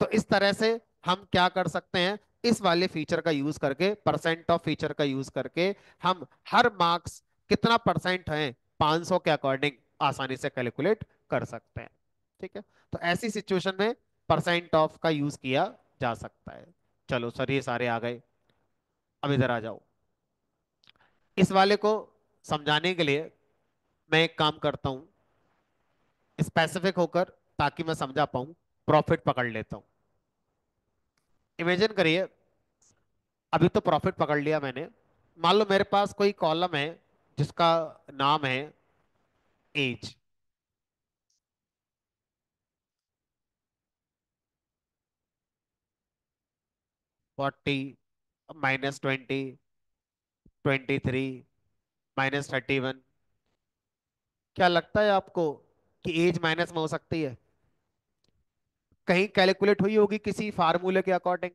तो इस तरह से हम क्या कर सकते हैं, इस वाले फीचर का यूज करके, परसेंट ऑफ फीचर का यूज करके, हम हर मार्क्स कितना परसेंट है 500 के अकॉर्डिंग आसानी से कैलकुलेट कर सकते हैं। ठीक है, तो ऐसी सिचुएशन में परसेंट ऑफ का यूज किया जा सकता है। चलो सर, ये सारे आ गए। अब इधर आ जाओ। इस वाले को समझाने के लिए मैं एक काम करता हूं, स्पेसिफिक होकर, ताकि मैं समझा पाऊं, प्रॉफिट पकड़ लेता हूं। इमेजिन करिए, अभी तो प्रॉफिट पकड़ लिया मैंने। मान लो मेरे पास कोई कॉलम है जिसका नाम है एज। 40, -20, 23, -31। क्या लगता है आपको कि एज माइनस में हो सकती है? कहीं कैलकुलेट हुई होगी किसी फार्मूले के अकॉर्डिंग?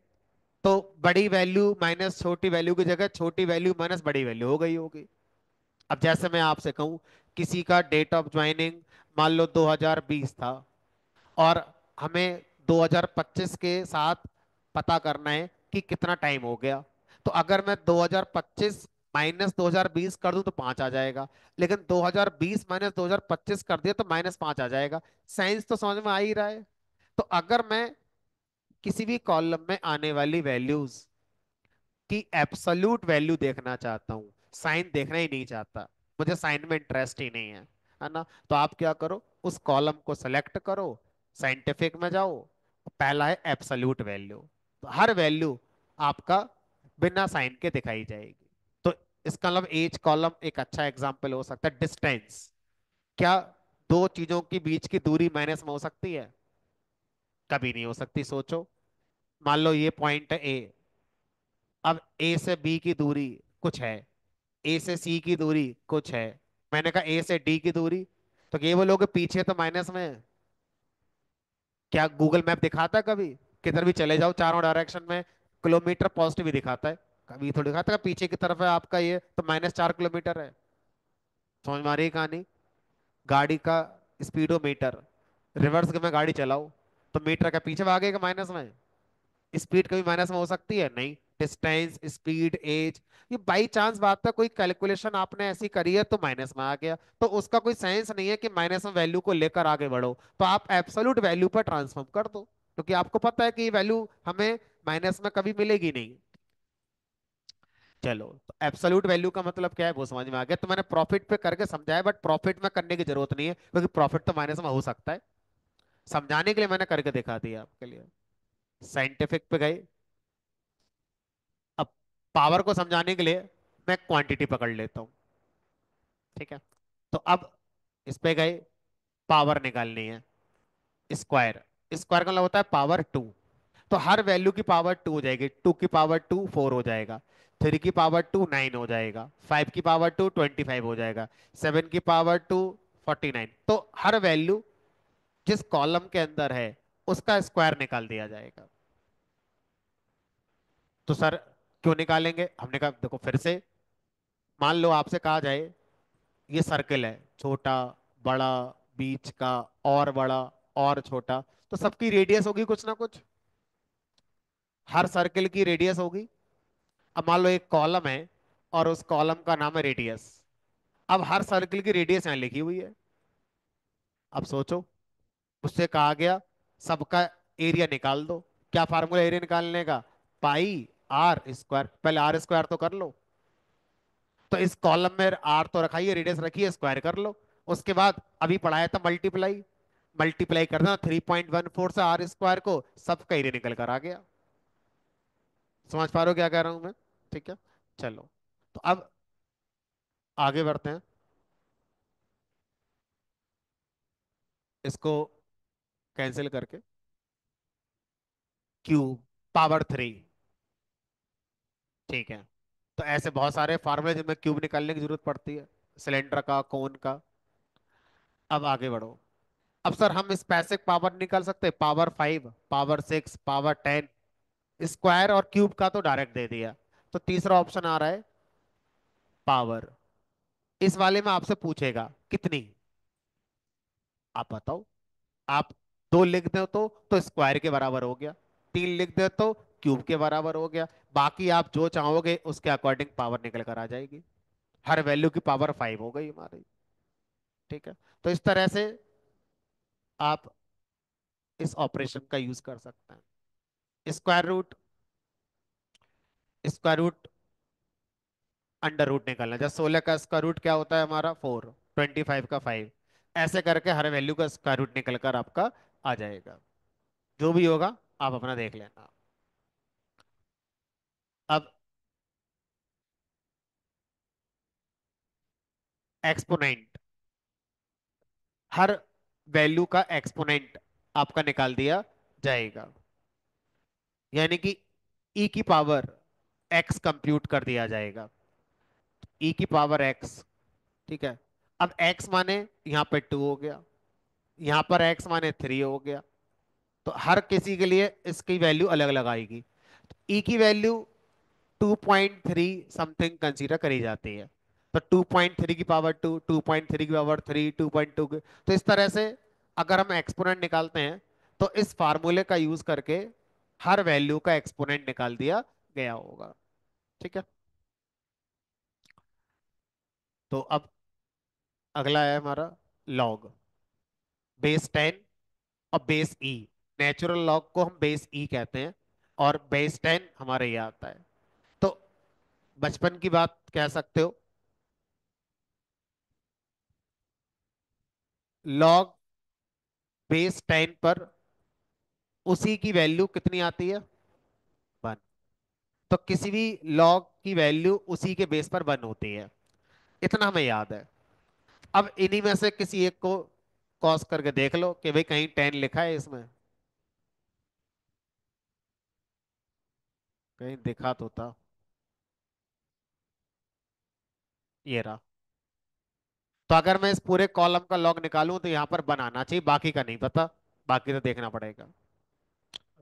तो बड़ी वैल्यू माइनस छोटी वैल्यू की जगह छोटी वैल्यू माइनस बड़ी वैल्यू हो गई होगी। अब जैसे मैं आपसे कहूं, किसी का डेट ऑफ ज्वाइनिंग मान लो 2020 था, और हमें 2025 के साथ पता करना है कि कितना टाइम हो गया। तो अगर मैं 2025 माइनस 2020 कर दूं तो 5 आ जाएगा, लेकिन 2020 माइनस 2025 कर दिया तो -5 आ जाएगा। साइंस तो समझ में आ ही रहा है। तो अगर मैं किसी भी कॉलम में आने वाली वैल्यूज की एब्सोल्यूट वैल्यू देखना चाहता हूँ, साइन देखना ही नहीं चाहता, मुझे साइन में इंटरेस्ट ही नहीं है ना? तो आप क्या करो, उस कॉलम को सेलेक्ट करो, साइंटिफिक में जाओ, पहला है एब्सोल्यूट वैल्यू। तो हर वैल्यू आपका बिना साइन के दिखाई जाएगी। तो इसका मतलब एज कॉलम एक अच्छा एग्जांपल हो सकता है। डिस्टेंस, क्या दो चीजों के बीच की दूरी माइनस में हो सकती है? कभी नहीं हो सकती। सोचो, मान लो ये पॉइंट है ए, अब ए से बी की दूरी कुछ है, ए से सी की दूरी कुछ है, मैंने कहा ए से डी की दूरी, तो ये बोलोगे पीछे तो माइनस में है। क्या गूगल मैप दिखाता है कभी? किधर भी चले जाओ चारों डायरेक्शन में किलोमीटर पॉजिटिव ही दिखाता है, कभी थोड़ी दिखाता है पीछे की तरफ है आपका ये तो -4 किलोमीटर है। समझ में आ रही है कहानी? गाड़ी का स्पीडोमीटर, रिवर्स में गाड़ी चलाओ तो मीटर का पीछे भागेगा माइनस में। स्पीड कभी माइनस में हो सकती है नहीं। डिस्टेंस, स्पीड, एज, ये बाई चांस बात है, कोई कैलकुलेशन आपने ऐसी करी है तो माइनस में आ गया, तो उसका कोई सेंस नहीं है कि माइनस में वैल्यू को लेकर आगे बढ़ो, तो आप एब्सोल्यूट वैल्यू पर ट्रांसफॉर्म कर दो, क्योंकि आपको पता है कि ये वैल्यू हमें माइनस में कभी मिलेगी नहीं। चलो, तो एब्सोल्यूट वैल्यू का मतलब क्या है वो समझ में आ गया, तो मैंने प्रॉफिट पे करके समझाया, बट प्रॉफिट में करने की जरूरत नहीं है क्योंकि प्रॉफिट तो माइनस में हो सकता है। समझाने के लिए मैंने करके दिखा दिया आपके लिए। साइंटिफिक पे गए। अब पावर को समझाने के लिए मैं क्वांटिटी पकड़ लेता हूँ। ठीक है, तो अब इस पे गए, पावर निकालनी है। स्क्वायर, स्क्वायर का मतलब होता है पावर टू। तो हर वैल्यू की पावर टू हो जाएगी, टू की पावर टू फोर हो जाएगा, थ्री की पावर टू नाइन हो जाएगा, फाइव की पावर टू ट्वेंटी फाइव हो जाएगा, सेवन की पावर टू फोर्टी नाइन। तो हर वैल्यू जिस कॉलम के अंदर है उसका स्क्वायर निकाल दिया जाएगा। तो सर क्यों निकालेंगे, हमने कहा देखो फिर से, मान लो आपसे कहा जाए ये सर्कल है, छोटा, बड़ा, बीच का, और बड़ा, और छोटा, तो सबकी रेडियस होगी कुछ ना कुछ, हर सर्कल की रेडियस होगी। अब मान लो एक कॉलम है और उस कॉलम का नाम है रेडियस। अब हर सर्कल की रेडियस यहाँ लिखी हुई है। अब सोचो, उससे कहा गया सबका एरिया निकाल दो। क्या फार्मूला एरिया निकालने का, पाई आर स्क्वायर, पहले आर स्क्वायर तो कर लो। तो इस कॉलम में आर तो रखा ही है, रेडियस रखी है, स्क्वायर कर लो। उसके बाद अभी पढ़ाया था मल्टीप्लाई, मल्टीप्लाई करना 3.14 से आर स्क्वायर को, सबका एरिया निकल कर आ गया। समझ पा रहे हो क्या कह रहा हूं मैं? ठीक है, चलो, तो अब आगे बढ़ते हैं। इसको कैंसिल करके क्यूब पावर थ्री। ठीक है, तो ऐसे बहुत सारे फार्मूले जिनमें क्यूब निकालने की जरूरत पड़ती है, सिलेंडर का, कोन का। अब आगे बढ़ो। अब सर हम इस पैसे पावर निकाल सकते हैं, power five, power six, power ten. Square और क्यूब का तो डायरेक्ट दे दिया, तो तीसरा ऑप्शन आ रहा है पावर। इस वाले में आपसे पूछेगा कितनी, आप बताओ। आप दो लिख दो तो स्क्वायर के बराबर हो गया, तीन लिख दो तो क्यूब के बराबर हो गया, बाकी आप जो चाहोगे उसके अकॉर्डिंग पावर निकल कर आ जाएगी। हर वैल्यू की पावर फाइव हो गई हमारी। ठीक है, तो इस तरह से आप इस ऑपरेशन का यूज कर सकते हैं। Square root, square root under root निकालना, जैसे 16 का स्क्वायर रूट क्या होता है हमारा फोर, 25 का फाइव, ऐसे करके हर वैल्यू का स्क्वायर रूट निकल कर आपका आ जाएगा। जो भी होगा आप अपना देख लेना। अब एक्सपोनेंट, हर वैल्यू का एक्सपोनेंट आपका निकाल दिया जाएगा, यानी कि ई की पावर एक्स कंप्यूट कर दिया जाएगा, ई की पावर एक्स। ठीक है, अब एक्स माने यहाँ पे टू हो गया, यहाँ पर एक्स माने थ्री हो गया, तो हर किसी के लिए इसकी वैल्यू अलग अलग आएगी। ई की वैल्यू 2.3 समथिंग कंसीडर करी जाती है, तो 2.3 की पावर टू, 2.3 की पावर थ्री, 2.2 तो इस तरह से अगर हम एक्सपोनेंट निकालते हैं तो इस फार्मूले का यूज करके हर वैल्यू का एक्सपोनेंट निकाल दिया गया होगा। ठीक है, तो अब अगला है हमारा लॉग, बेस टेन और बेस ई। नेचुरल लॉग को हम बेस ई कहते हैं और बेस टेन हमारे ये आता है। तो बचपन की बात कह सकते हो, लॉग बेस टेन पर उसी की वैल्यू कितनी आती है, वन। तो किसी भी लॉग की वैल्यू उसी के बेस पर वन होती है, इतना हमें याद है। अब इन्हीं में से किसी एक को कॉस करके देख लो कि भाई कहीं टेन लिखा है इसमें, कहीं दिखा तो था। ये रहा। तो अगर मैं इस पूरे कॉलम का लॉग निकालूं तो यहां पर बनाना चाहिए, बाकी का नहीं पता, बाकी तो देखना पड़ेगा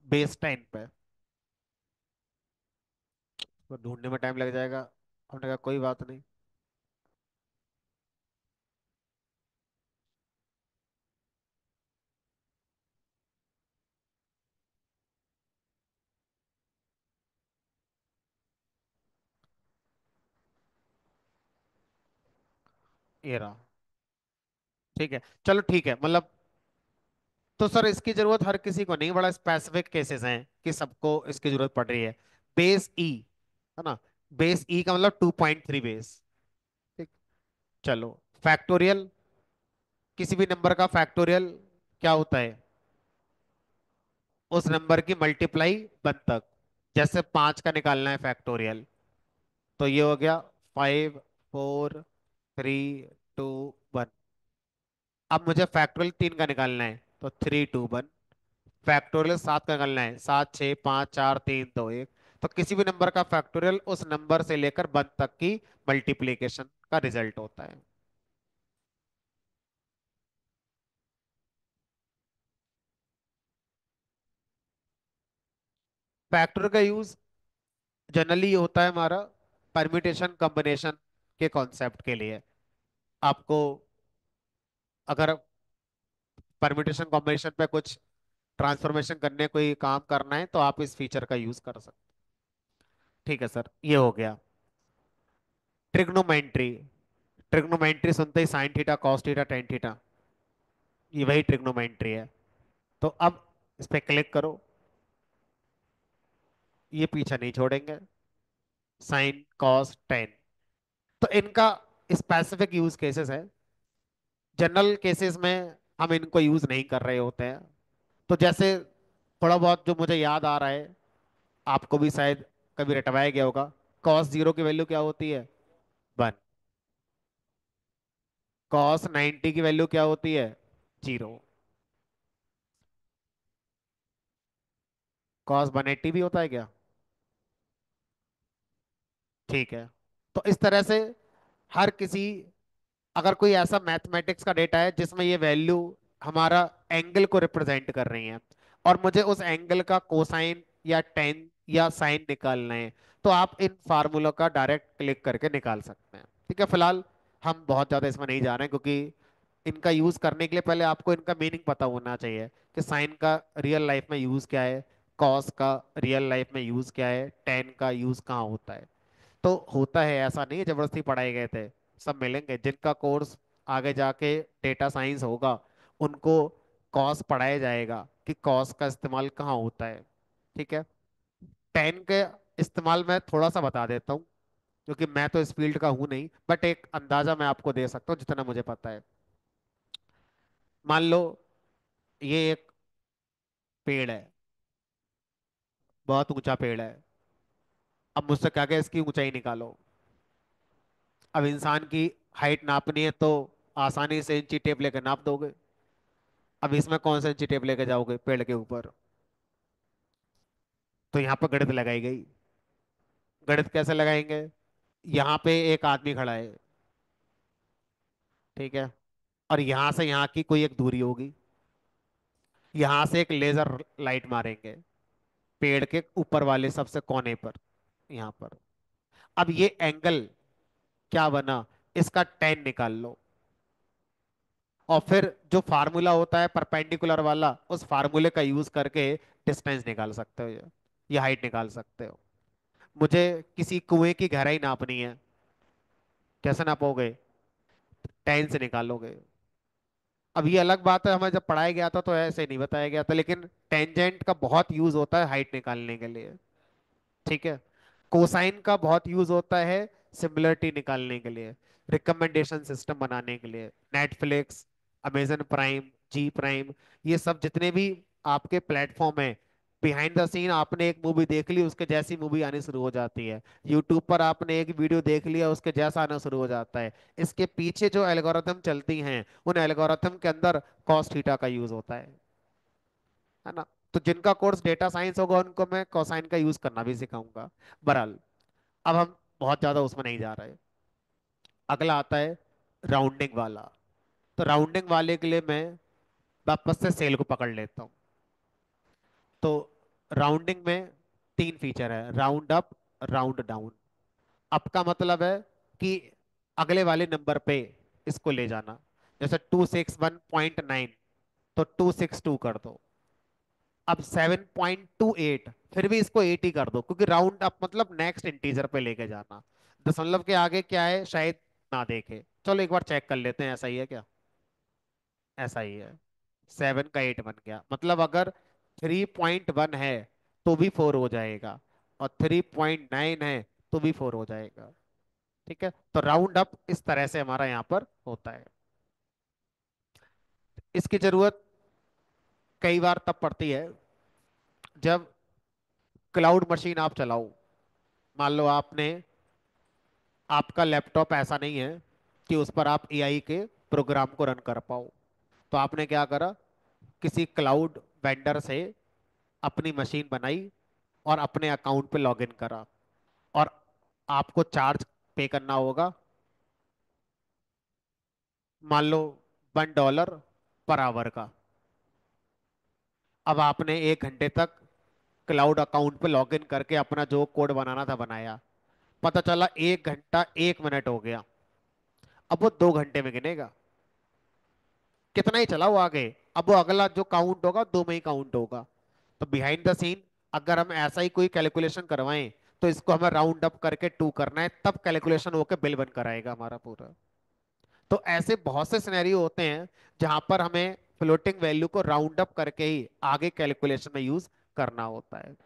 बेस टेन पे। तो ढूंढने में टाइम लग जाएगा, हमने कहा कोई बात नहीं। ये रहा। ठीक है, चलो ठीक है, मतलब तो सर इसकी जरूरत हर किसी को नहीं, बड़ा स्पेसिफिक केसेस हैं कि सबको इसकी जरूरत पड़ रही है। बेस ई, है ना, बेस ई का मतलब 2.3 बेस। ठीक। चलो, फैक्टोरियल, किसी भी नंबर का फैक्टोरियल क्या होता है? उस नंबर की मल्टीप्लाई 1 तक। जैसे 5 का निकालना है फैक्टोरियल, तो ये हो गया 5 4 3 2 1। अब मुझे फैक्टोरियल 3 का निकालना है, तो 3 2 1। फैक्टोरियल 7 का निकालना है, 7 6 5 4 3 2 1। तो किसी भी नंबर का फैक्टोरियल उस नंबर से लेकर 1 तक की मल्टीप्लिकेशन का रिजल्ट होता है। फैक्टोरियल का यूज जनरली होता है हमारा परम्यूटेशन कॉम्बिनेशन के कॉन्सेप्ट के लिए। आपको अगर परम्यूटेशन कॉम्बिनेशन पे कुछ ट्रांसफॉर्मेशन करने कोई काम करना है तो आप इस फीचर का यूज कर सकते। ठीक है सर, ये हो गया। ट्रिग्नोमेट्री, ट्रिग्नोमेट्री सुनते ही sine theta cos theta tan theta, ये वही ट्रिग्नोमेट्री है। तो अब इस पे क्लिक करो, ये पीछे नहीं छोड़ेंगे, साइन कॉस टेन। तो इनका स्पेसिफिक यूज केसेस है, जनरल केसेस में हम इनको यूज नहीं कर रहे होते हैं। तो जैसे थोड़ा बहुत जो मुझे याद आ रहा है, आपको भी शायद कभी रटवाया गया होगा। कॉस जीरो की वैल्यू क्या होती है? 1। कॉस 90 की वैल्यू क्या होती है? 0। कॉस 180 भी होता है क्या? ठीक है। तो इस तरह से हर किसी, अगर कोई ऐसा मैथमेटिक्स का डेटा है जिसमें ये वैल्यू हमारा एंगल को रिप्रेजेंट कर रही है, और मुझे उस एंगल का कोसाइन या टेन या साइन निकालना है, तो आप इन फार्मूलों का डायरेक्ट क्लिक करके निकाल सकते हैं। ठीक है, फिलहाल हम बहुत ज़्यादा इसमें नहीं जा रहे हैं, क्योंकि इनका यूज़ करने के लिए पहले आपको इनका मीनिंग पता होना चाहिए कि साइन का रियल लाइफ में यूज़ क्या है, कॉस का रियल लाइफ में यूज़ क्या है, टेन का यूज़ कहाँ होता है। तो होता है, ऐसा नहीं है जबरदस्ती पढ़ाए गए थे। सब मिलेंगे जिनका कोर्स आगे जाके डेटा साइंस होगा, उनको कॉस पढ़ाया जाएगा कि कॉस का इस्तेमाल कहाँ होता है। ठीक है। टेन के इस्तेमाल मैं थोड़ा सा बता देता हूँ, क्योंकि मैं तो इस फील्ड का हूँ नहीं, बट एक अंदाजा मैं आपको दे सकता हूँ जितना मुझे पता है। मान लो ये एक पेड़ है, बहुत ऊंचा पेड़ है। अब मुझसे क्या क्या इसकी ऊंचाई निकालो। अब इंसान की हाइट नापनी है तो आसानी से इंची टेप लेकर नाप दोगे। अब इसमें कौन सा इंची टेप लेके जाओगे पेड़ के ऊपर? तो यहाँ पर गणित लगाई गई। गणित कैसे लगाएंगे? यहाँ पे एक आदमी खड़ा है, ठीक है, और यहाँ से यहाँ की कोई एक दूरी होगी। यहाँ से एक लेजर लाइट मारेंगे पेड़ के ऊपर वाले सबसे कोने पर, यहाँ पर। अब ये एंगल क्या बना? इसका टेन निकाल लो, और फिर जो फार्मूला होता है परपेंडिकुलर वाला, उस फार्मूले का यूज करके डिस्टेंस निकाल सकते हो, ये हाइट निकाल सकते हो। मुझे किसी कुएं की गहराई नापनी है, कैसे नापोगे? टेन से निकालोगे। अब ये अलग बात है, हमें जब पढ़ाया गया था तो ऐसे नहीं बताया गया था, लेकिन टेंजेंट का बहुत यूज होता है हाइट निकालने के लिए। ठीक है। कोसाइन का बहुत यूज होता है सिमिलरिटी निकालने के लिए, रिकमेंडेशन सिस्टम बनाने के लिए। नेटफ्लिक्स, अमेजन प्राइम, जी प्राइम, ये सब जितने भी आपके प्लेटफॉर्म है, बिहाइंड द सीन आपने एक मूवी देख ली, उसके जैसी मूवी आनी शुरू हो जाती है। यूट्यूब पर आपने एक वीडियो देख लिया, उसके जैसा आना शुरू हो जाता है। इसके पीछे जो एल्गोरिथम चलती हैं, उन एल्गोरिथम के अंदर कॉस थीटा का यूज होता है ना। तो जिनका कोर्स डेटा साइंस होगा उनको मैं कोसाइन का यूज करना भी सिखाऊंगा। बहरहाल, अब हम बहुत ज्यादा उसमें नहीं जा रहे। अगला आता है राउंडिंग वाला। तो राउंडिंग वाले के लिए मैं वापस से सेल को पकड़ लेता हूँ। तो राउंडिंग में 3 फीचर है, round up, round down. Up का मतलब है कि अगले वाले नंबर पे इसको ले जाना। जैसे 261.9, तो 262 कर दो। अब 7.28, फिर भी इसको 80 कर दो, क्योंकि राउंड अप मतलब नेक्स्ट इंटीजर पे लेके जाना। दशमलव के आगे क्या है, शायद ना देखे। चलो एक बार चेक कर लेते हैं, ऐसा ही है क्या? ऐसा ही है। 7 का 8 बन गया, मतलब अगर 3.1 है तो भी 4 हो जाएगा, और 3.9 है तो भी 4 हो जाएगा। ठीक है, तो राउंड अप इस तरह से हमारा यहाँ पर होता है। इसकी जरूरत कई बार तब पड़ती है जब क्लाउड मशीन आप चलाओ। मान लो आपने, आपका लैपटॉप ऐसा नहीं है कि उस पर आप एआई के प्रोग्राम को रन कर पाओ। तो आपने क्या करा, किसी क्लाउड वेंडर से अपनी मशीन बनाई और अपने अकाउंट पे लॉगिन करा, और आपको चार्ज पे करना होगा, मान लो $1 पर आवर का। अब आपने 1 घंटे तक क्लाउड अकाउंट पे लॉगिन करके अपना जो कोड बनाना था बनाया, पता चला 1 घंटा 1 मिनट हो गया। अब वो 2 घंटे में गिनेगा, कितना ही चला वो आगे। अब वो अगला जो काउंट होगा 2 में ही काउंट होगा। तो बिहाइंड द सीन अगर हम ऐसा ही कोई कैलकुलेशन करवाएं, तो इसको हमें राउंड अप करके 2 करना है, तब कैलकुलेशन होकर बिल बन कर आएगा हमारा पूरा। तो ऐसे बहुत से सिनेरियो होते हैं जहां पर हमें फ्लोटिंग वैल्यू को राउंड अप करके ही आगे कैलकुलेशन में यूज करना होता है।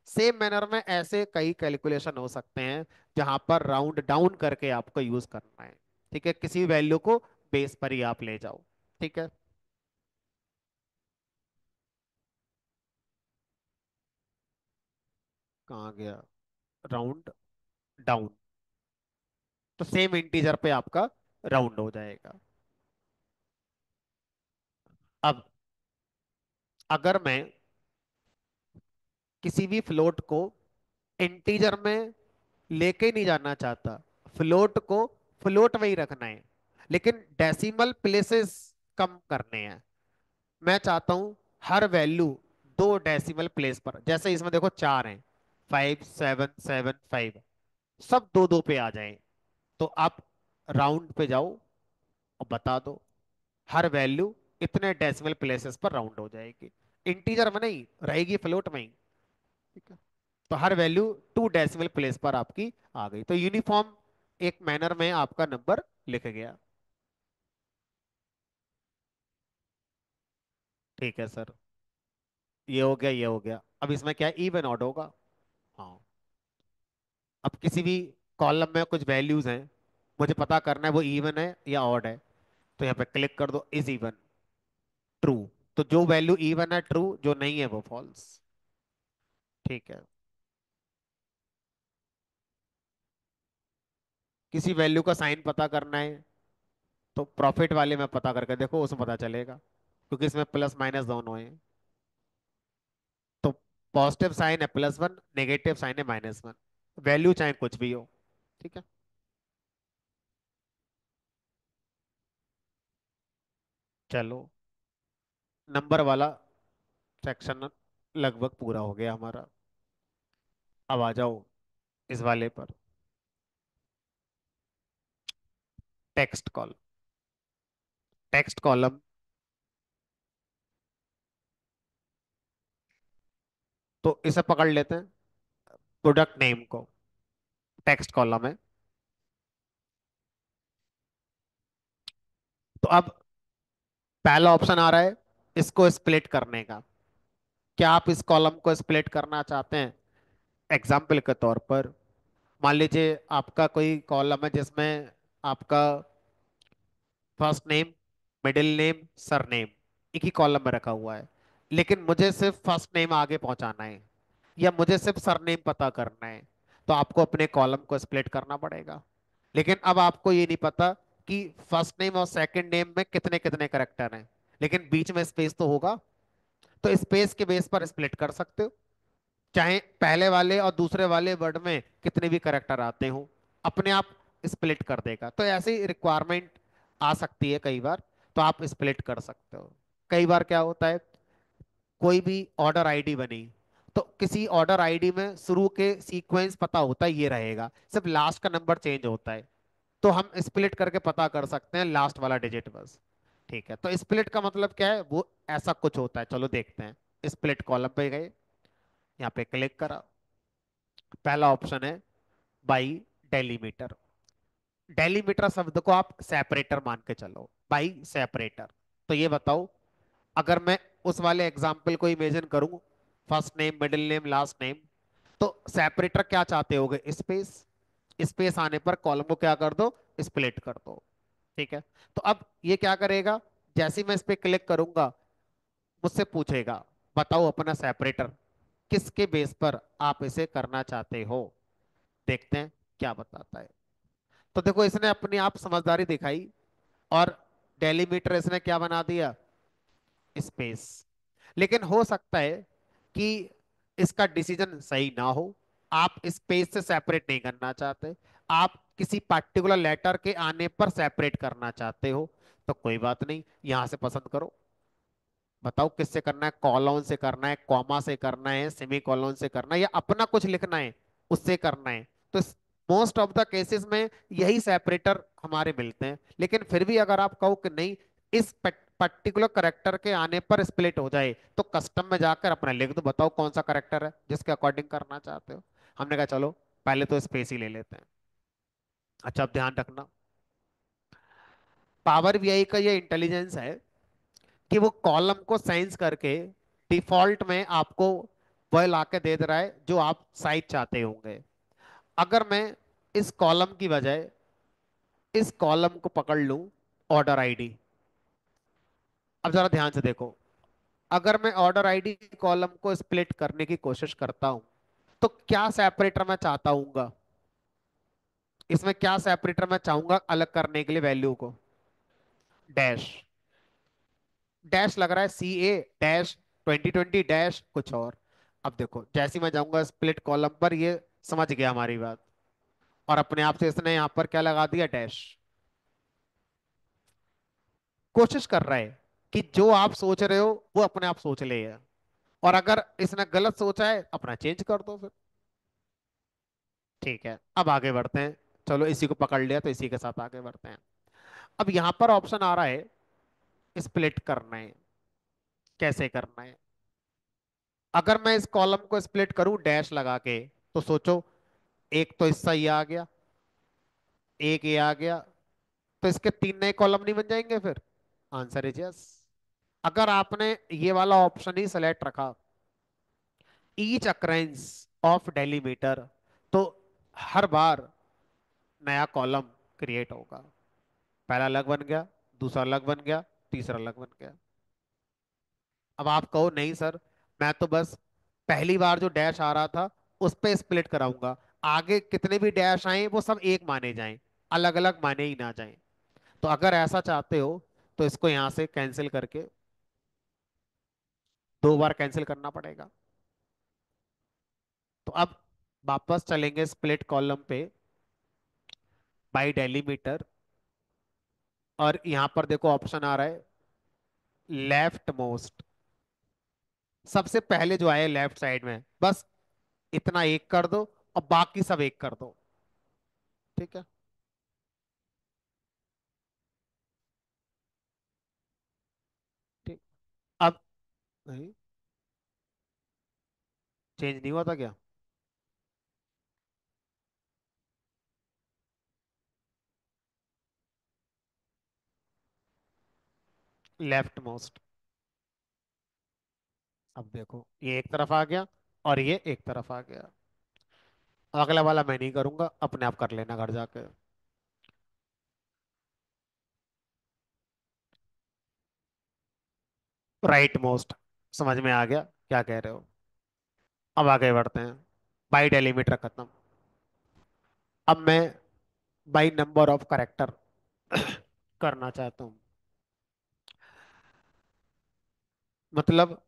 सेम मैनर में ऐसे कई कैलकुलेशन हो सकते हैं जहां पर राउंड डाउन करके आपको यूज करना है। ठीक है, किसी वैल्यू को बेस पर ही आप ले जाओ। ठीक है। कहाँ गया राउंड डाउन? तो सेम इंटीजर पे आपका राउंड हो जाएगा। अब अगर मैं किसी भी फ्लोट को इंटीजर में लेके नहीं जाना चाहता, फ्लोट को फ्लोट में ही रखना है, लेकिन डेसिमल प्लेसेस कम करने हैं, मैं चाहता हूं हर वैल्यू 2 डेसिमल प्लेस पर, जैसे इसमें देखो 4 हैं, 5775, सब 2 2 पे आ जाए, तो आप राउंड पे जाओ और बता दो हर वैल्यू इतने डेसिमल प्लेसेस पर राउंड हो जाएगी। इंटीजर में नहीं रहेगी, फ्लोट में ही। ठीक है, तो हर वैल्यू 2 डेसिमल प्लेस पर आपकी आ गई, तो यूनिफॉर्म एक मैनर में आपका नंबर लिख गया। ठीक है सर, ये हो गया, ये हो गया। अब इसमें क्या इवन ऑड होगा? हाँ। अब किसी भी कॉलम में कुछ वैल्यूज हैं, मुझे पता करना है वो इवन है या ऑड है, तो यहाँ पे क्लिक कर दो, इज इवन, ट्रू। तो जो वैल्यू इवन है ट्रू, जो नहीं है वो फॉल्स। ठीक है। किसी वैल्यू का साइन पता करना है, तो प्रॉफिट वाले में पता करके देखो, उसमें पता चलेगा, क्योंकि इसमें प्लस माइनस दोनों है। तो पॉजिटिव साइन है +1, नेगेटिव साइन है -1, वैल्यू चाहे कुछ भी हो। ठीक है। चलो, नंबर वाला सेक्शन लगभग पूरा हो गया हमारा। अब आ जाओ इस वाले पर, टेक्स्ट कॉल, टेक्स्ट कॉलम। तो इसे पकड़ लेते हैं, प्रोडक्ट नेम को, टेक्स्ट कॉलम है। तो अब पहला ऑप्शन आ रहा है इसको स्प्लिट करने का। क्या आप इस कॉलम को स्प्लिट करना चाहते हैं? एग्जाम्पल के तौर पर मान लीजिए आपका कोई कॉलम है जिसमें आपका first name, middle name, surname एक ही कॉलम में रखा हुआ है, लेकिन मुझे सिर्फ फर्स्ट नेम आगे पहुंचाना है, या मुझे सिर्फ सरनेम पता करना है, तो आपको अपने कॉलम को स्प्लिट करना पड़ेगा। लेकिन अब आपको ये नहीं पता कि फर्स्ट नेम और सेकंड नेम में कितने कितने करेक्टर हैं, लेकिन बीच में स्पेस तो होगा, तो स्पेस के बेस पर स्प्लिट कर सकते हो, चाहे पहले वाले और दूसरे वाले वर्ड में कितने भी करेक्टर आते हो, अपने आप स्प्लिट कर देगा। तो ऐसी रिक्वायरमेंट आ सकती है कई बार, तो आप स्प्लिट कर सकते हो। कई बार क्या होता है, कोई भी ऑर्डर आईडी बनी, तो किसी ऑर्डर आईडी में शुरू के सीक्वेंस पता होता है ये रहेगा, सिर्फ लास्ट का नंबर चेंज होता है, तो हम स्प्लिट करके पता कर सकते हैं लास्ट वाला डिजिट बस। ठीक है, तो स्प्लिट का मतलब क्या है, वो ऐसा कुछ होता है। चलो देखते हैं। स्प्लिट कॉलम पे गए, यहाँ पे क्लिक करा, पहला ऑप्शन है बाई डेलीमीटर। डेलीमीटर शब्द को आप सेपरेटर मान के चलो, बाई सेपरेटर। तो ये बताओ, अगर मैं उस वाले एग्जाम्पल को इमेजिन करूं, first name middle name last name, तो सेपरेटर क्या चाहते होगे? स्पेस। स्पेस आने पर कॉलम को क्या कर दो? स्प्लिट कर दो। ठीक है। तो अब ये क्या करेगा? जैसे ही मैं इस पे क्लिक करूंगा, मुझसे पूछेगा बताओ अपना सेपरेटर, किसके बेस पर आप इसे करना चाहते हो। देखते हैं क्या बताता है। तो देखो, इसने अपनी आप समझदारी दिखाई, और डेलीमीटर इसने क्या बना दिया? स्पेस। लेकिन हो सकता है कि इसका डिसीजन सही ना हो। आप स्पेस से सेपरेट नहीं करना चाहते, आप किसी पर्टिकुलर लेटर के आने पर सेपरेट करना चाहते हो। तो कोई बात नहीं, यहां से पसंद करो। बताओ किससे करना है? कॉलन से करना है, कॉमा से करना है, सेमी कॉलन से करना है, या अपना कुछ लिखना है उससे करना है? तो मोस्ट ऑफ द केसेस में यही सेपरेटर हमारे मिलते हैं। लेकिन फिर भी अगर आप कहो कि नहीं, इस पर्टिकुलर करेक्टर के आने पर स्प्लिट हो जाए, तो कस्टम में जाकर अपना लिख दो, बताओ कौन सा करेक्टर है जिसके अकॉर्डिंग करना चाहते हो। हमने कहा चलो पहले तो स्पेस ही ले लेते हैं। अच्छा, अब ध्यान रखना, पावर बीआई का ये इंटेलिजेंस है कि वो कॉलम को सेंस करके डिफॉल्ट में आपको वह ला के दे रहा है जो आप साइज चाहते होंगे। अगर मैं इस कॉलम की बजाय इस कॉलम को पकड़ लूं, ऑर्डर आईडी, अब जरा ध्यान से देखो, अगर मैं ऑर्डर आईडी कॉलम को स्प्लिट करने की कोशिश करता हूं, तो क्या सेपरेटर मैं चाहता हूंगा? इसमें क्या सेपरेटर मैं चाहूंगा अलग करने के लिए वैल्यू को? डैश। डैश लग रहा है, सी ए डैश 2020 डैश कुछ और। अब देखो, जैसे ही मैं जाऊंगा स्प्लिट कॉलम पर, ये समझ गया हमारी बात, और अपने आप से इसने यहां पर क्या लगा दिया? डैश। कोशिश कर रहा है कि जो आप सोच रहे हो वो अपने आप सोच ले है। और अगर इसने गलत सोचा है, अपना चेंज कर दो फिर। ठीक है, अब आगे बढ़ते हैं। चलो, इसी को पकड़ लिया तो इसी के साथ आगे बढ़ते हैं। अब यहां पर ऑप्शन आ रहा है स्प्लिट करना है। कैसे करना है? अगर मैं इस कॉलम को स्प्लिट करूं डैश लगा के, तो सोचो, एक तो हिस्सा ये आ गया, एक ये आ गया, तो इसके तीन नए कॉलम नहीं बन जाएंगे फिर? Answer is yes. अगर आपने ये वाला ऑप्शन ही सेलेक्ट रखा, ईच अक्रेंस ऑफ डेलीमीटर, तो हर बार नया कॉलम क्रिएट होगा। पहला अलग बन गया, दूसरा अलग बन गया, तीसरा अलग बन गया। अब आप कहो नहीं सर, मैं तो बस पहली बार जो डैश आ रहा था उस पे स्प्लिट कराऊंगा, आगे कितने भी डैश आए वो सब एक माने जाएं, अलग अलग माने ही ना जाएं। तो अगर ऐसा चाहते हो, तो इसको यहां से कैंसिल करके दो बार कैंसिल करना पड़ेगा। तो अब वापस चलेंगे स्प्लिट कॉलम पे, बाई डेलीमीटर, और यहां पर देखो ऑप्शन आ रहा है लेफ्ट मोस्ट, सबसे पहले जो आए लेफ्ट साइड में, बस इतना एक कर दो, और बाकी सब एक कर दो। ठीक है। ठीक। अब नहीं, चेंज नहीं हुआ था क्या? Left most. अब देखो, ये एक तरफ आ गया और ये एक तरफ आ गया। अगला वाला मैं नहीं करूंगा, अपने आप कर लेना घर जाके। Right most. समझ में आ गया क्या कह रहे हो। अब आगे बढ़ते हैं। बाई डेलीमीटर खत्म। अब मैं बाई नंबर ऑफ करेक्टर करना चाहता हूँ। मतलब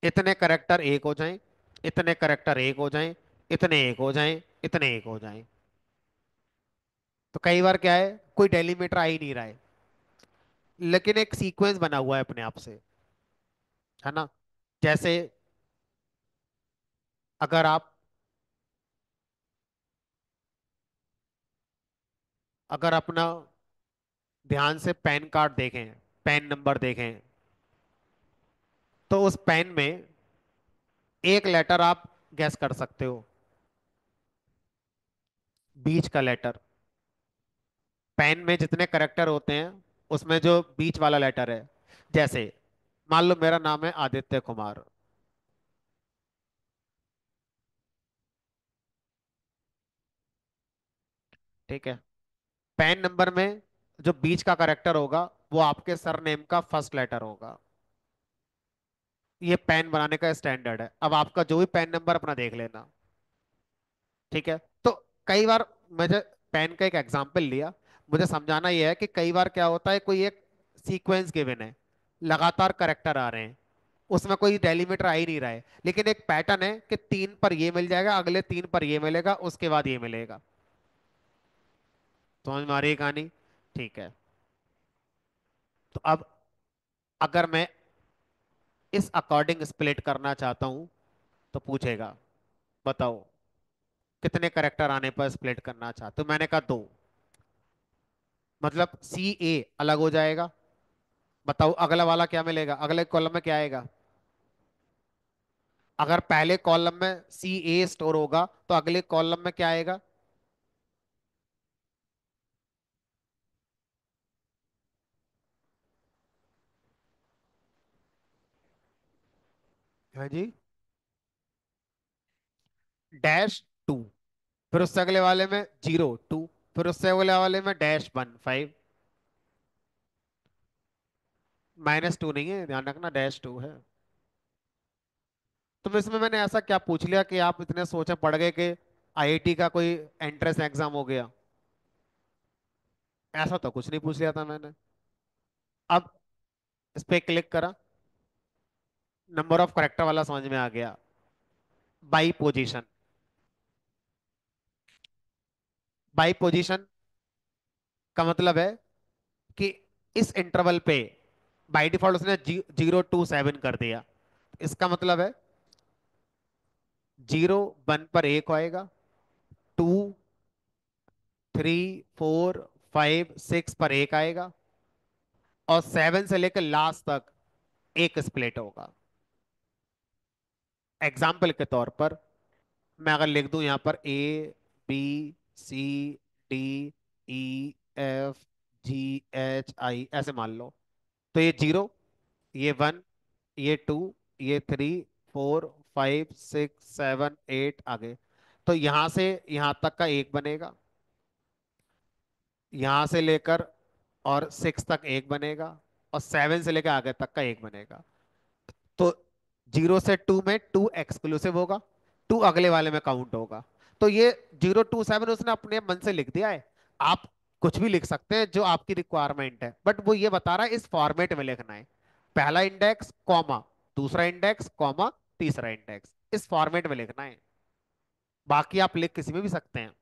इतने करेक्टर एक हो जाएं, इतने करेक्टर एक हो जाएं, इतने एक हो जाएं, इतने एक हो जाएं। तो कई बार क्या है, कोई डेलीमीटर आ ही नहीं रहा है, लेकिन एक सीक्वेंस बना हुआ है अपने आप से, है ना? जैसे अगर आप अगर अपना ध्यान से पैन कार्ड देखें, पैन नंबर देखें, तो उस पैन में एक लेटर आप गैस कर सकते हो, बीच का लेटर। पेन में जितने करेक्टर होते हैं उसमें जो बीच वाला लेटर है, जैसे मान लो मेरा नाम है आदित्य कुमार। ठीक है। पैन नंबर में जो बीच का करेक्टर होगा वो आपके सरनेम का फर्स्ट लेटर होगा। ये पैन बनाने का स्टैंडर्ड है। अब आपका जो भी पैन नंबर अपना देख लेना। ठीक है। तो कई बार मुझे पैन का एक एग्जांपल लिया, मुझे समझाना यह है कि कई बार क्या होता है, कोई एक सीक्वेंस गिवन है, लगातार करेक्टर आ रहे हैं, उसमें कोई डेलीमीटर आ ही नहीं रहा है, लेकिन एक पैटर्न है कि 3 पर ये मिल जाएगा, अगले 3 पर ये मिलेगा, उसके बाद ये मिलेगा। समझ में आ रही है कहानी? ठीक है। तो अब अगर मैं इस अकॉर्डिंग स्प्लिट करना चाहता हूं तो पूछेगा बताओ कितने करेक्टर आने पर स्प्लिट करना चाहते हो। मैंने कहा दो, मतलब सी ए अलग हो जाएगा। बताओ अगला वाला क्या मिलेगा, अगले कॉलम में क्या आएगा? अगर पहले कॉलम में सी ए स्टोर होगा तो अगले कॉलम में क्या आएगा? हाँ जी। डैश टू, फिर उससे अगले वाले में जीरो टू, फिर उससे अगले वाले में dash one five. Minus two नहीं है, ध्यान रखना, डैश टू है। तो इसमें मैंने ऐसा क्या पूछ लिया कि आप इतने सोचे पड़ गए कि आईआईटी का कोई एंट्रेंस एग्जाम हो गया? ऐसा तो कुछ नहीं पूछ लिया था मैंने। अब इस पे क्लिक करा, नंबर ऑफ करेक्टर वाला समझ में आ गया। बाई पोजीशन, बाई पोजीशन का मतलब है कि इस इंटरवल पे बाई डिफॉल्ट उसने 0 to 7 कर दिया। इसका मतलब है 0 1 पर एक आएगा, 2 3 4 5 6 पर एक आएगा, और 7 से लेकर लास्ट तक एक स्प्लिट होगा। एग्जाम्पल के तौर पर मैं अगर लिख दूं यहां पर ABCDEFGHI ऐसे मान लो, तो ये 0, ये 1, ये 2, ये 3 4 5 6 7 8 आगे। तो यहां से यहां तक का एक बनेगा, यहां से लेकर और 6 तक एक बनेगा, और 7 से लेकर आगे तक का एक बनेगा। तो 0 से 2 में 2 एक्सक्लूसिव होगा, 2 अगले वाले में काउंट होगा। तो ये 0 to 7 उसने अपने मन से लिख दिया है। आप कुछ भी लिख सकते हैं जो आपकी रिक्वायरमेंट है, बट वो ये बता रहा है इस फॉर्मेट में लिखना है। पहला इंडेक्स कॉमा, दूसरा इंडेक्स कॉमा, तीसरा इंडेक्स, इस फॉर्मेट में लिखना है। बाकी आप लिख किसी में भी सकते हैं।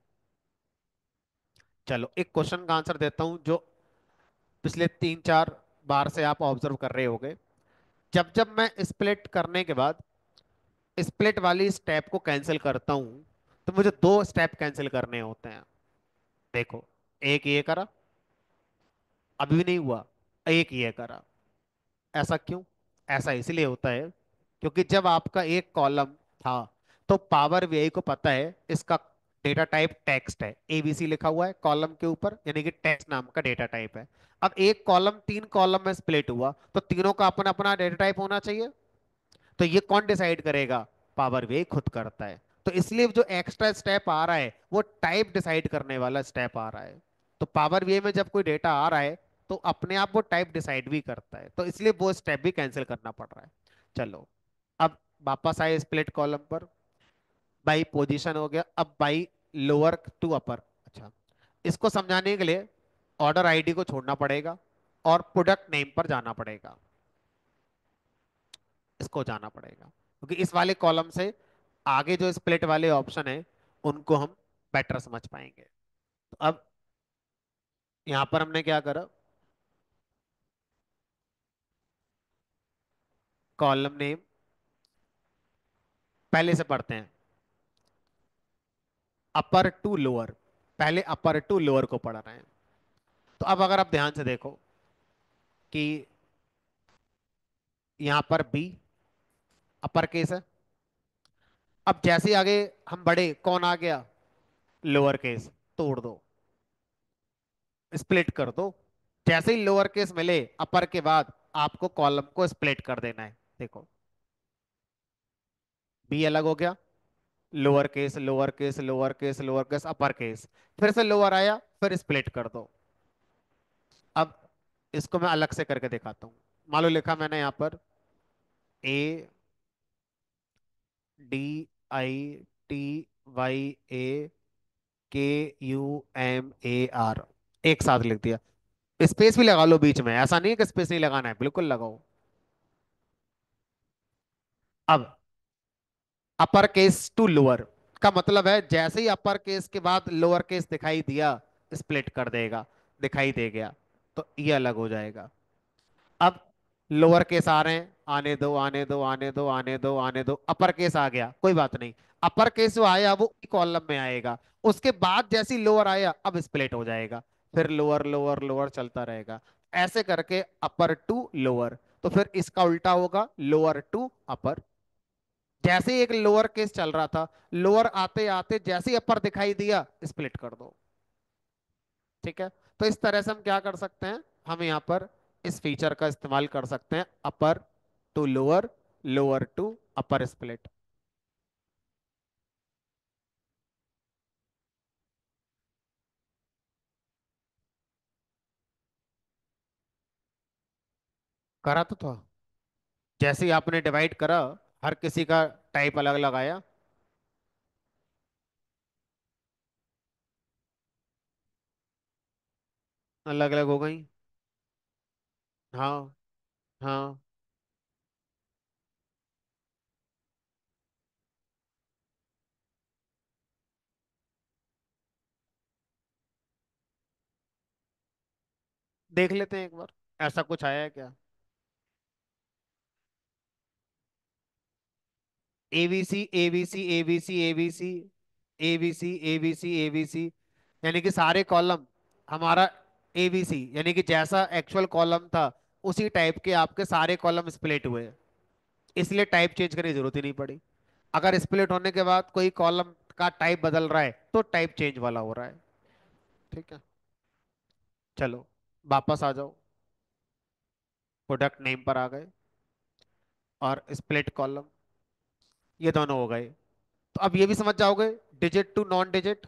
चलो एक क्वेश्चन का आंसर देता हूं जो पिछले 3 4 बार से आप ऑब्जर्व कर रहे होगे। जब जब मैं स्प्लिट करने के बाद स्प्लिट वाली स्टेप को कैंसिल करता हूं तो मुझे दो स्टेप कैंसिल करने होते हैं। देखो, एक ये करा, अभी भी नहीं हुआ, एक ये करा। ऐसा क्यों? ऐसा इसलिए होता है क्योंकि जब आपका एक कॉलम था तो पावर बीआई को पता है इसका डेटा टाइप टेक्स्ट है, एबीसी लिखा हुआ है कॉलम के ऊपर, यानी कि टेक्स्ट नाम का डेटा टाइप है। अब एक कॉलम 3 कॉलम में स्प्लिट हुआ तो तीनों का अपना अपना डेटा टाइप होना चाहिए। तो ये कौन डिसाइड करेगा? पावर बीआई खुद करता है। तो इसलिए जो एक्स्ट्रा स्टेप आ रहा है वो टाइप डिसाइड करने वाला स्टेप आ रहा है। तो पावर बीआई में जब कोई डेटा आ रहा है तो अपने आप वो टाइप डिसाइड भी करता है, तो इसलिए वो स्टेप भी कैंसिल करना पड़ रहा है। चलो, अब वापस आए स्प्लिट कॉलम पर। बाई पोजीशन हो गया, अब बाई लोअर टू अपर। अच्छा, इसको समझाने के लिए ऑर्डर आईडी को छोड़ना पड़ेगा और प्रोडक्ट नेम पर जाना पड़ेगा। इसको जाना पड़ेगा क्योंकि इस वाले कॉलम से आगे जो स्प्लिट वाले ऑप्शन है उनको हम बेटर समझ पाएंगे। तो अब यहां पर हमने क्या करा, कॉलम नेम पहले से पढ़ते हैं, अपर टू लोअर। पहले अपर टू लोअर को पढ़ रहे हैं। तो अब अगर आप ध्यान से देखो कि यहां पर बी अपर केस है। अब जैसे ही आगे हम बढ़े कौन आ गया? लोअर केस, तोड़ दो। स्प्लिट कर दो। जैसे ही लोअर केस मिले अपर के बाद, आपको कॉलम को स्प्लिट कर देना है। देखो, बी अलग हो गया, lower case lower case lower case lower case upper case, फिर से लोअर आया, फिर स्प्लिट कर दो। अब इसको मैं अलग से करके दिखाता हूँ। मान लो लिखा मैंने यहाँ पर ADITYAKUMAR, एक साथ लिख दिया। स्पेस भी लगा लो बीच में, ऐसा नहीं है कि स्पेस नहीं लगाना है, बिल्कुल लगाओ। अब अपर केस टू लोअर का मतलब है जैसे ही अपर केस के बाद लोअर केस दिखाई दिया, स्प्लिट कर देगा, दिखाई दे गया, तो ये अलग हो जाएगा। अब लोअर केस आ रहे हैं, आने दो आने दो आने दो आने दो आने दो, अपर केस आ गया, कोई बात नहीं। अपर केस जो आया वो कॉलम में आएगा, उसके बाद जैसी लोअर आया अब स्प्लिट हो जाएगा, फिर लोअर लोअर लोअर चलता रहेगा, ऐसे करके अपर टू लोअर। तो फिर इसका उल्टा होगा, लोअर टू अपर। जैसे ही एक लोअर केस चल रहा था, लोअर आते आते जैसे ही अपर दिखाई दिया, स्प्लिट कर दो। ठीक है। तो इस तरह से हम क्या कर सकते हैं, हम यहाँ पर इस फीचर का इस्तेमाल कर सकते हैं, upper to lower, lower to upper split. करा तो था, जैसे ही आपने डिवाइड करा, हर किसी का टाइप अलग अलग आया। अलग अलग हो गई। हाँ। हाँ, देख लेते हैं एक बार, ऐसा कुछ आया है क्या। ABC ABC ABC ABC ABC ABC ABC, यानी कि सारे कॉलम हमारा ABC, यानी कि जैसा एक्चुअल कॉलम था उसी टाइप के आपके सारे कॉलम स्प्लिट हुए, इसलिए टाइप चेंज करने की जरूरत ही नहीं पड़ी। अगर स्प्लिट होने के बाद कोई कॉलम का टाइप बदल रहा है तो टाइप चेंज वाला हो रहा है। ठीक है। चलो वापस आ जाओ, प्रोडक्ट नेम पर आ गए, और स्प्लिट कॉलम, ये दोनों हो गए। तो अब ये भी समझ जाओगे, डिजिट टू नॉन डिजिट।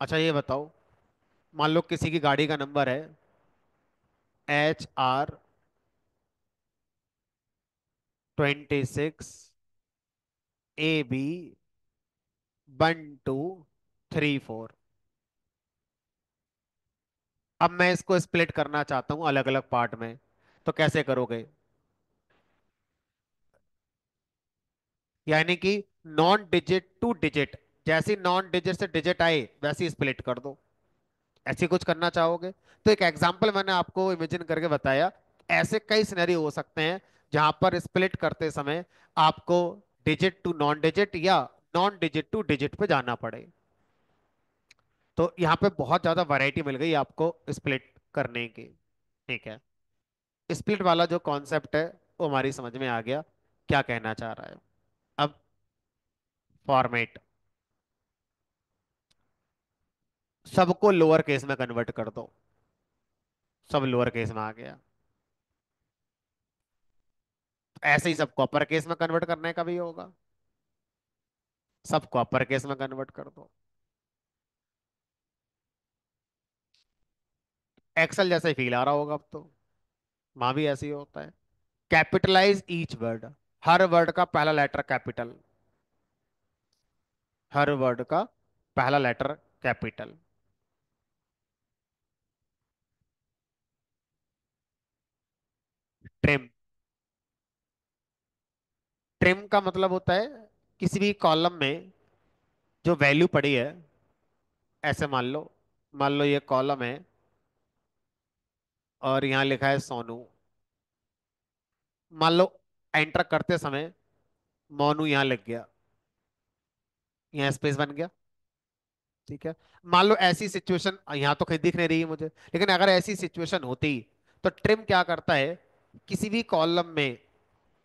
अच्छा ये बताओ, मान लो किसी की गाड़ी का नंबर है HR26AB1234। अब मैं इसको स्प्लिट करना चाहता हूँ अलग अलग पार्ट में, तो कैसे करोगे। यानी कि नॉन डिजिट टू डिजिट, जैसे नॉन डिजिट से डिजिट आए वैसे स्प्लिट कर दो। ऐसे कुछ करना चाहोगे, तो एक एग्जांपल मैंने आपको इमेजिन करके बताया। ऐसे कई सिनेरियो हो सकते हैं जहां पर स्प्लिट करते समय आपको डिजिट टू नॉन डिजिट या नॉन डिजिट टू डिजिट पे जाना पड़े। तो यहाँ पे बहुत ज्यादा वैरायटी मिल गई आपको स्प्लिट करने की। ठीक है। स्प्लिट वाला जो कॉन्सेप्ट है वो हमारी समझ में आ गया, क्या कहना चाह रहा है। अब फॉर्मेट, सबको लोअर केस में कन्वर्ट कर दो, सब लोअर केस में आ गया। ऐसे ही सबको अपर केस में कन्वर्ट करने का भी होगा, सबको अपर केस में कन्वर्ट कर दो। एक्सेल जैसा ही फील आ रहा होगा अब तो, वहां भी ऐसे ही होता है। कैपिटलाइज ईच वर्ड, हर वर्ड का पहला लेटर कैपिटल, हर वर्ड का पहला लेटर कैपिटल। ट्रिम, ट्रिम का मतलब होता है किसी भी कॉलम में जो वैल्यू पड़ी है, ऐसे मान लो ये कॉलम है और यहाँ लिखा है सोनू। मान लो एंटर करते समय मोनू यहाँ लिख गया, यहाँ स्पेस बन गया। ठीक है। मान लो ऐसी सिचुएशन, यहाँ तो कहीं दिख नहीं रही है मुझे, लेकिन अगर ऐसी सिचुएशन होती, तो ट्रिम क्या करता है, किसी भी कॉलम में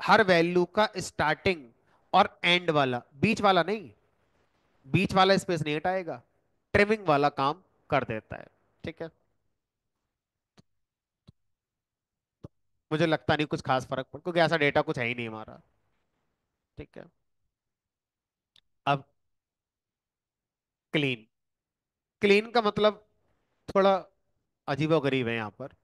हर वैल्यू का स्टार्टिंग और एंड वाला, बीच वाला नहीं, बीच वाला स्पेस नहीं हटाएगा, ट्रिमिंग वाला काम कर देता है। ठीक है, मुझे लगता नहीं कुछ खास फर्क पड़, क्योंकि ऐसा डेटा कुछ है ही नहीं हमारा। ठीक है। अब क्लीन, क्लीन का मतलब थोड़ा अजीबो गरीब है यहाँ पर।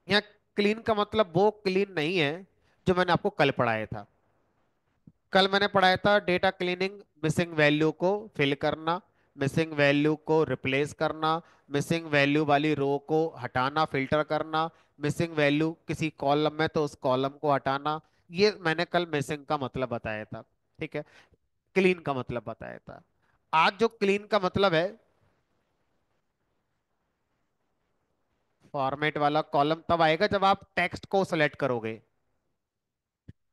यहाँ क्लीन का मतलब वो क्लीन नहीं है जो मैंने आपको कल पढ़ाया था। कल मैंने पढ़ाया था डेटा क्लीनिंग, मिसिंग वैल्यू को फिल करना, मिसिंग वैल्यू को रिप्लेस करना, मिसिंग वैल्यू वाली रो को हटाना, फिल्टर करना, मिसिंग वैल्यू किसी कॉलम में तो उस कॉलम को हटाना। ये मैंने कल मिसिंग का मतलब बताया था। ठीक है। क्लीन का मतलब बताया था। आज जो क्लीन का मतलब है, फॉर्मेट वाला कॉलम तब आएगा जब आप टेक्स्ट को सेलेक्ट करोगे।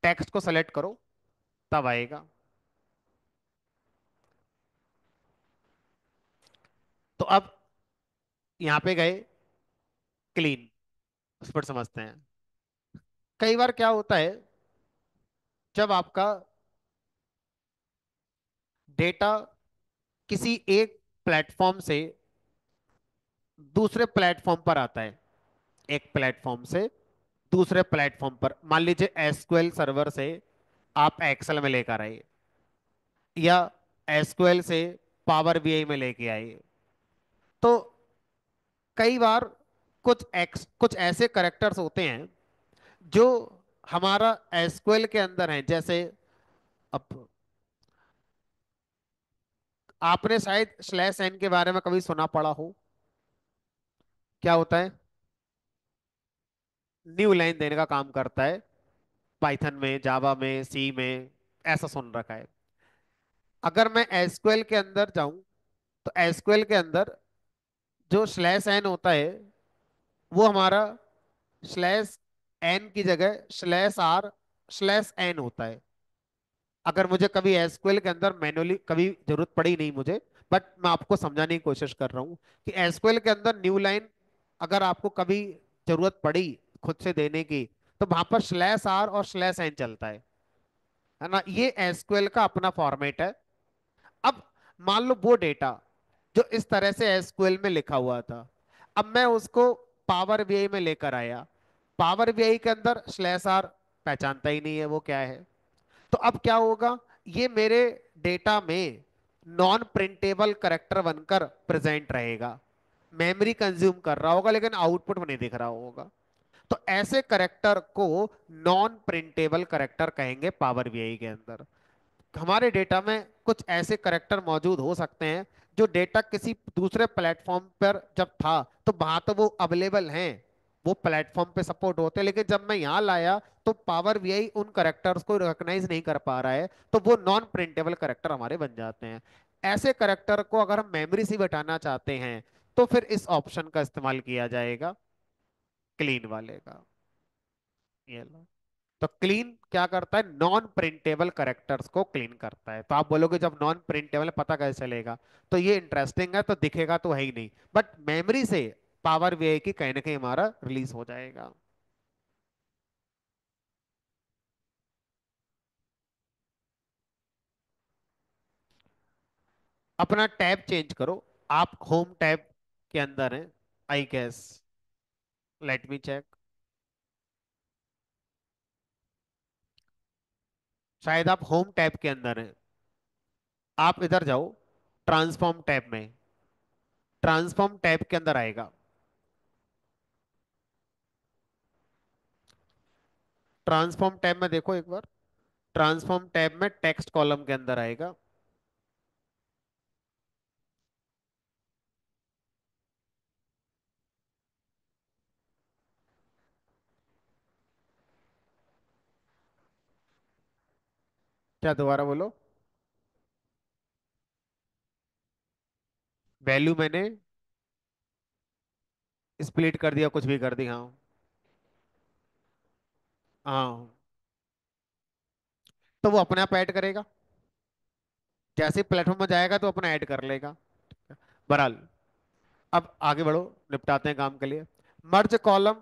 टेक्स्ट को सेलेक्ट करो, तब आएगा। तो अब यहां पे गए, क्लीन, उस पर समझते हैं। कई बार क्या होता है, जब आपका डेटा किसी एक प्लेटफॉर्म से दूसरे प्लेटफॉर्म पर आता है, एक प्लेटफॉर्म से दूसरे प्लेटफॉर्म पर, मान लीजिए एसक्यूएल सर्वर से आप एक्सेल में लेकर आए, या एसक्यूएल से पावर बीआई में लेके आए, तो कई बार कुछ ऐसे करेक्टर्स होते हैं जो हमारा एसक्यूएल के अंदर हैं। जैसे अब आपने शायद स्लैश एन के बारे में कभी सुना पड़ा हो। क्या होता है? न्यू लाइन देने का काम करता है, पाइथन में, जावा में, सी में, ऐसा सुन रखा है। अगर मैं एसक्यूएल के अंदर जाऊं, तो एसक्यूएल के अंदर जो स्लैश एन होता है, वो हमारा स्लैश एन की जगह स्लैश आर स्लैश एन होता है। अगर मुझे कभी एसक्यूएल के अंदर मैनुअली कभी जरूरत पड़ी नहीं मुझे, बट मैं आपको समझाने की कोशिश कर रहा हूँ कि एसक्यूएल के अंदर न्यू लाइन अगर आपको कभी जरूरत पड़ी खुद से देने की, तो वहां पर स्लैश आर और स्लैश एन चलता है ना। ये एसक्यूएल का अपना फॉर्मेट है। अब मान लो वो डेटा जो इस तरह से एसक्यूएल में लिखा हुआ था, अब मैं उसको पावर बीआई में लेकर आया। पावर बीआई के अंदर स्लैश आर पहचानता ही नहीं है वो क्या है। तो अब क्या होगा, ये मेरे डेटा में नॉन प्रिंटेबल करेक्टर बनकर प्रेजेंट रहेगा। मेमोरी कंज्यूम कर रहा होगा लेकिन आउटपुट में नहीं दिख रहा होगा। तो ऐसे करेक्टर को नॉन प्रिंटेबल करेक्टर कहेंगे पावर बीआई के अंदर। हमारे डेटा में कुछ ऐसे करेक्टर मौजूद हो सकते हैं जो डेटा किसी दूसरे प्लेटफॉर्म पर जब था तो वहां तो वो अवेलेबल हैं, वो प्लेटफॉर्म पे सपोर्ट होते हैं, लेकिन जब मैं यहाँ लाया तो पावर बीआई उन करेक्टर्स को रिकॉग्नाइज नहीं कर पा रहा है, तो वो नॉन प्रिंटेबल करेक्टर हमारे बन जाते हैं। ऐसे करेक्टर को अगर हम मेमोरी से हटाना चाहते हैं, तो फिर इस ऑप्शन का इस्तेमाल किया जाएगा, क्लीन वाले का। ये लो। तो क्लीन क्या करता है, नॉन प्रिंटेबल करेक्टर्स को क्लीन करता है। तो आप बोलोगे जब नॉन प्रिंटेबल पता कैसे चलेगा, तो ये इंटरेस्टिंग है, तो दिखेगा तो है ही नहीं, बट मेमोरी से पावर वे की कहीं ना कहीं हमारा रिलीज हो जाएगा। अपना टैब चेंज करो। आप होम टैब के अंदर हैं, I guess, let me check. शायद आप होम टैब के अंदर हैं। आप इधर जाओ, ट्रांसफॉर्म टैब में, ट्रांसफॉर्म टैब के अंदर आएगा। ट्रांसफॉर्म टैब में देखो एक बार, ट्रांसफॉर्म टैब में टेक्स्ट कॉलम के अंदर आएगा। क्या, दोबारा बोलो। वैल्यू मैंने स्प्लिट कर दिया, कुछ भी कर दी, हाँ। हाँ, तो वो अपने आप ऐड करेगा, जैसे प्लेटफॉर्म में जाएगा तो अपना ऐड कर लेगा। बहरहाल, अब आगे बढ़ो, निपटाते हैं काम के लिए। मर्ज कॉलम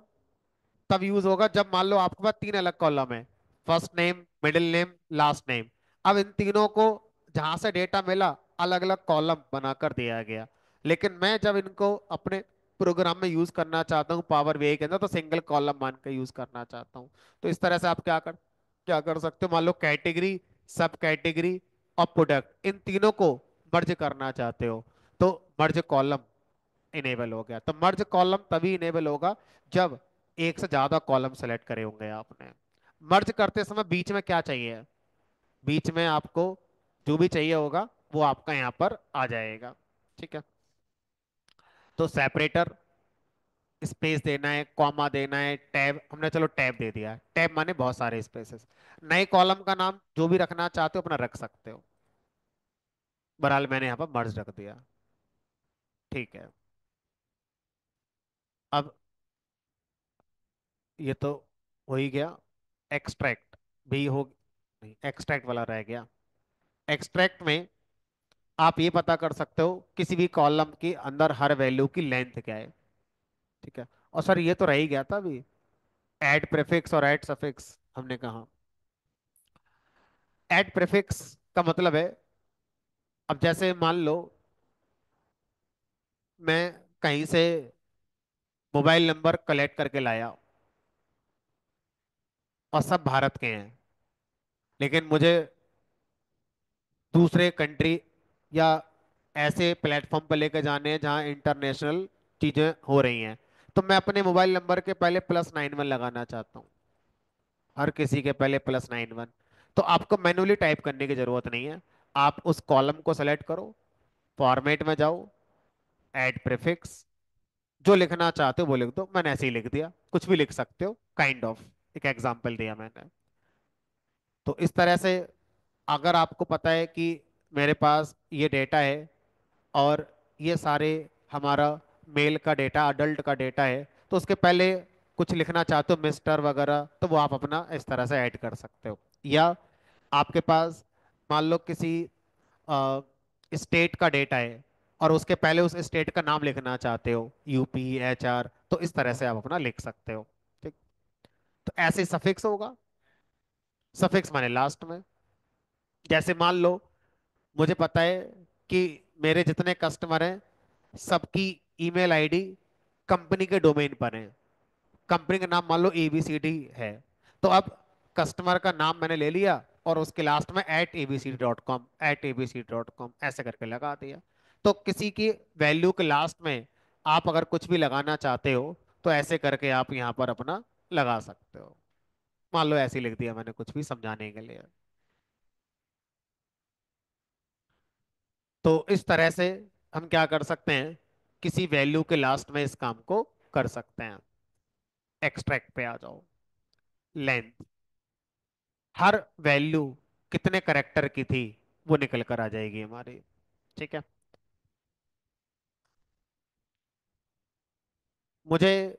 तब यूज होगा जब मान लो आपके पास तीन अलग कॉलम है, first name, middle name, last name. अब इन तीनों को जहां से डेटा मिला अलग अलग कॉलम बनाकर दिया गया, लेकिन मैं जब इनको अपने प्रोग्राम में यूज करना चाहता हूँ पावर बीआई के अंदर, तो सिंगल कॉलम मान के यूज करना चाहता हूँ। तो इस तरह से आप क्या कर सकते हो, मान लो कैटेगरी, सब कैटेगरी और प्रोडक्ट, इन तीनों को मर्ज करना चाहते हो, तो मर्ज कॉलम इनेबल हो गया। तो मर्ज कॉलम तभी इनेबल होगा जब एक से ज्यादा कॉलम सेलेक्ट करे होंगे आपने। मर्ज करते समय बीच में क्या चाहिए, बीच में आपको जो भी चाहिए होगा वो आपका यहाँ पर आ जाएगा। ठीक है, तो सेपरेटर, स्पेस देना है, कॉमा देना है, टैब, हमने चलो टैब दे दिया, टैब माने बहुत सारे स्पेसेस। नए कॉलम का नाम जो भी रखना चाहते हो अपना रख सकते हो। बहरहाल मैंने यहाँ पर मर्ज रख दिया। ठीक है, अब ये तो हो ही गया। एक्सट्रैक्ट भी हो, नहीं एक्सट्रैक्ट वाला रह गया। एक्सट्रैक्ट में आप ये पता कर सकते हो किसी भी कॉलम के अंदर हर वैल्यू की लेंथ क्या है। ठीक है, और सर ये तो रह ही गया था अभी, ऐड प्रीफिक्स और ऐड सफिक्स हमने कहा। ऐड प्रीफिक्स का मतलब है, अब जैसे मान लो मैं कहीं से मोबाइल नंबर कलेक्ट करके लाया और सब भारत के हैं, लेकिन मुझे दूसरे कंट्री या ऐसे प्लेटफॉर्म पर लेकर जाने हैं जहां इंटरनेशनल चीजें हो रही हैं, तो मैं अपने मोबाइल नंबर के पहले +91 लगाना चाहता हूँ, हर किसी के पहले +91। तो आपको मैन्युअली टाइप करने की जरूरत नहीं है, आप उस कॉलम को सेलेक्ट करो, फॉर्मेट में जाओ, ऐड प्रीफिक्स, जो लिखना चाहते हो वो लिख दो। मैंने ऐसे ही लिख दिया, कुछ भी लिख सकते हो, काइंड ऑफ एक एग्जांपल दिया मैंने। तो इस तरह से अगर आपको पता है कि मेरे पास ये डेटा है और ये सारे हमारा मेल का डेटा, अडल्ट का डेटा है, तो उसके पहले कुछ लिखना चाहते हो मिस्टर वगैरह, तो वो आप अपना इस तरह से ऐड कर सकते हो। या आपके पास मान लो किसी स्टेट का डेटा है और उसके पहले उस स्टेट का नाम लिखना चाहते हो, UP HR, तो इस तरह से आप अपना लिख सकते हो। ठीक, तो ऐसे सफिक्स होगा, सफिक्स माने लास्ट में। जैसे मान लो मुझे पता है कि मेरे जितने कस्टमर हैं सबकी ईमेल आईडी कंपनी के डोमेन पर है, कंपनी का नाम मान लो ABCD है, तो अब कस्टमर का नाम मैंने ले लिया और उसके लास्ट में @abcd.com, @abcd.com ऐसे करके लगा दिया। तो किसी की वैल्यू के लास्ट में आप अगर कुछ भी लगाना चाहते हो तो ऐसे करके आप यहाँ पर अपना लगा सकते हो। मान लो ऐसे ही लिख दिया मैंने कुछ भी समझाने के लिए। तो इस तरह से हम क्या कर सकते हैं, किसी वैल्यू के लास्ट में इस काम को कर सकते हैं। एक्सट्रैक्ट पे आ जाओ, लेंथ, हर वैल्यू कितने करेक्टर की थी वो निकल कर आ जाएगी हमारी। ठीक है, मुझे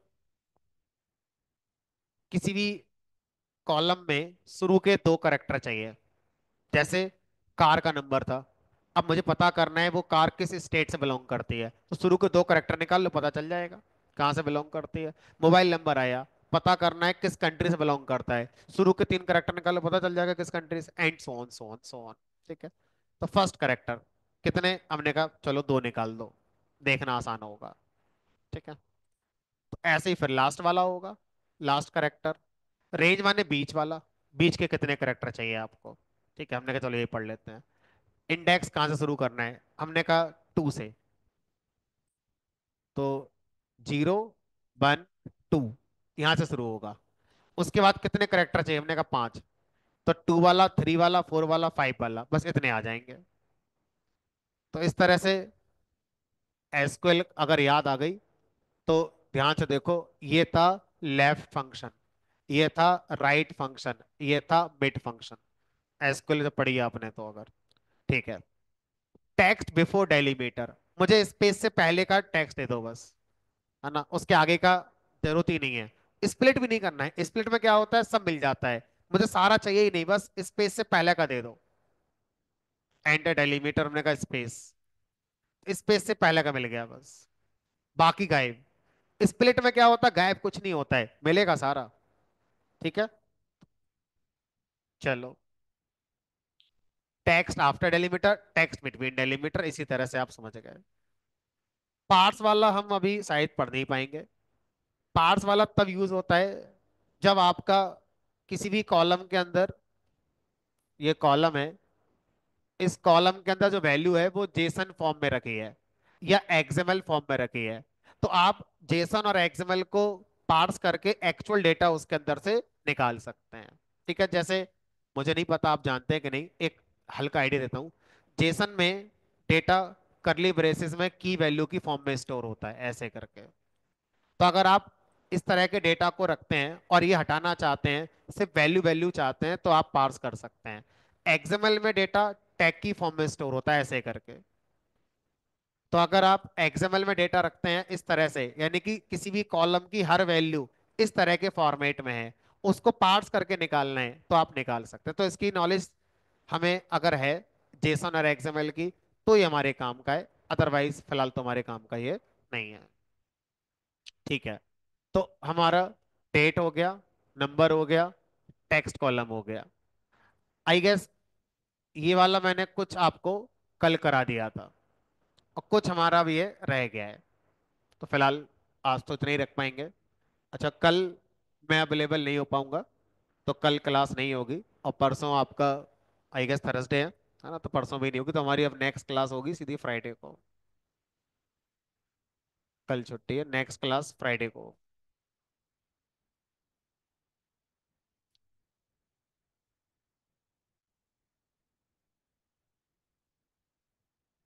किसी भी कॉलम में शुरू के 2 करेक्टर चाहिए। जैसे कार का नंबर था, अब मुझे पता करना है वो कार किस स्टेट से बिलोंग करती है, तो शुरू के 2 करेक्टर निकाल लो, पता चल जाएगा कहाँ से बिलोंग करती है। मोबाइल नंबर आया, पता करना है किस कंट्री से बिलोंग करता है, शुरू के 3 करेक्टर निकाल लो, पता चल जाएगा किस कंट्री से, and so on so on so on. ठीक है, तो फर्स्ट करेक्टर कितने, हमने कहा चलो 2 निकाल दो, देखना आसान होगा। ठीक है, तो ऐसे ही फिर लास्ट वाला होगा, लास्ट करेक्टर। रेंज माने बीच वाला, बीच के कितने करेक्टर चाहिए आपको। ठीक है, हमने कहा चलो ये पढ़ लेते हैं। इंडेक्स कहाँ से शुरू करना है, हमने कहा 2 से, तो 0 1 2 यहाँ से शुरू होगा। उसके बाद कितने करेक्टर चाहिए, हमने कहा 5, तो 2 वाला, 3 वाला, 4 वाला, 5 वाला, बस इतने आ जाएंगे। तो इस तरह से एसक्यूएल अगर याद आ गई तो ध्यान से देखो, ये था लेफ्ट फंक्शन, ये था राइट फंक्शन, ये था मिड फंक्शन। एसक्यूएल से पढ़ी है आपने तो अगर। ठीक है, टेक्स्ट बिफोर डेलीमीटर, मुझे स्पेस से पहले का टेक्स्ट दे दो बस, है ना, उसके आगे का जरूरत ही नहीं है। स्प्लिट भी नहीं करना है, स्प्लिट में क्या होता है सब मिल जाता है, मुझे सारा चाहिए ही नहीं, बस स्पेस से पहले का दे दो। एंटर डेलीमीटर, हमने कहा स्पेस, स्पेस से पहले का मिल गया बस, बाकी गायब। स्प्लिट में क्या होता है, गायब कुछ नहीं होता है, मिलेगा सारा। ठीक है, चलो text after delimiter, text between delimiter, इसी तरह से आप समझ गए। पार्ट्स वाला हम अभी शायद पढ़ नहीं पाएंगे। पार्ट्स वाला तब यूज होता है जब आपका किसी भी कॉलम के अंदर, ये कॉलम है, इस कॉलम के अंदर जो वैल्यू है वो जेसन फॉर्म में रखी है या एक्सएमएल फॉर्म में रखी है। तो आप जेसन और एक्सएमएल को पार्स करके एक्चुअल डेटा उसके अंदर से निकाल सकते हैं। ठीक है, जैसे मुझे नहीं पता आप जानते हैं कि नहीं, एक हल्का आइडिया देता हूँ। जेसन में डेटा करली ब्रेसेस में की वैल्यू की फॉर्म में स्टोर होता है ऐसे करके। तो अगर आप इस तरह के डेटा को रखते हैं और ये हटाना चाहते हैं, सिर्फ वैल्यू वैल्यू चाहते हैं, तो आप पार्स कर सकते हैं। एक्सएमएल में डेटा टैग की फॉर्म में स्टोर होता है ऐसे करके। तो अगर आप एक्सएमएल में डेटा रखते हैं इस तरह से, यानी कि किसी भी कॉलम की हर वैल्यू इस तरह के फॉर्मेट में है, उसको पार्स करके निकालना है, तो आप निकाल सकते हैं। तो इसकी नॉलेज हमें अगर है जेसन और एक्सएमएल की, तो ये हमारे काम का है। अदरवाइज फिलहाल तो हमारे काम का ये नहीं है। ठीक है, तो हमारा डेट हो गया, नंबर हो गया, टेक्स्ट कॉलम हो गया। आई गेस ये वाला मैंने कुछ आपको कल करा दिया था, और कुछ हमारा भी ये रह गया है। तो फिलहाल आज तो इतना ही रख पाएंगे। अच्छा, कल मैं अवेलेबल नहीं हो पाऊंगा, तो कल क्लास नहीं होगी। और परसों आपका आई गेस थर्सडे है ना, तो परसों भी नहीं होगी। तो हमारी अब नेक्स्ट क्लास होगी सीधी फ्राइडे को। कल छुट्टी है, नेक्स्ट क्लास फ्राइडे को।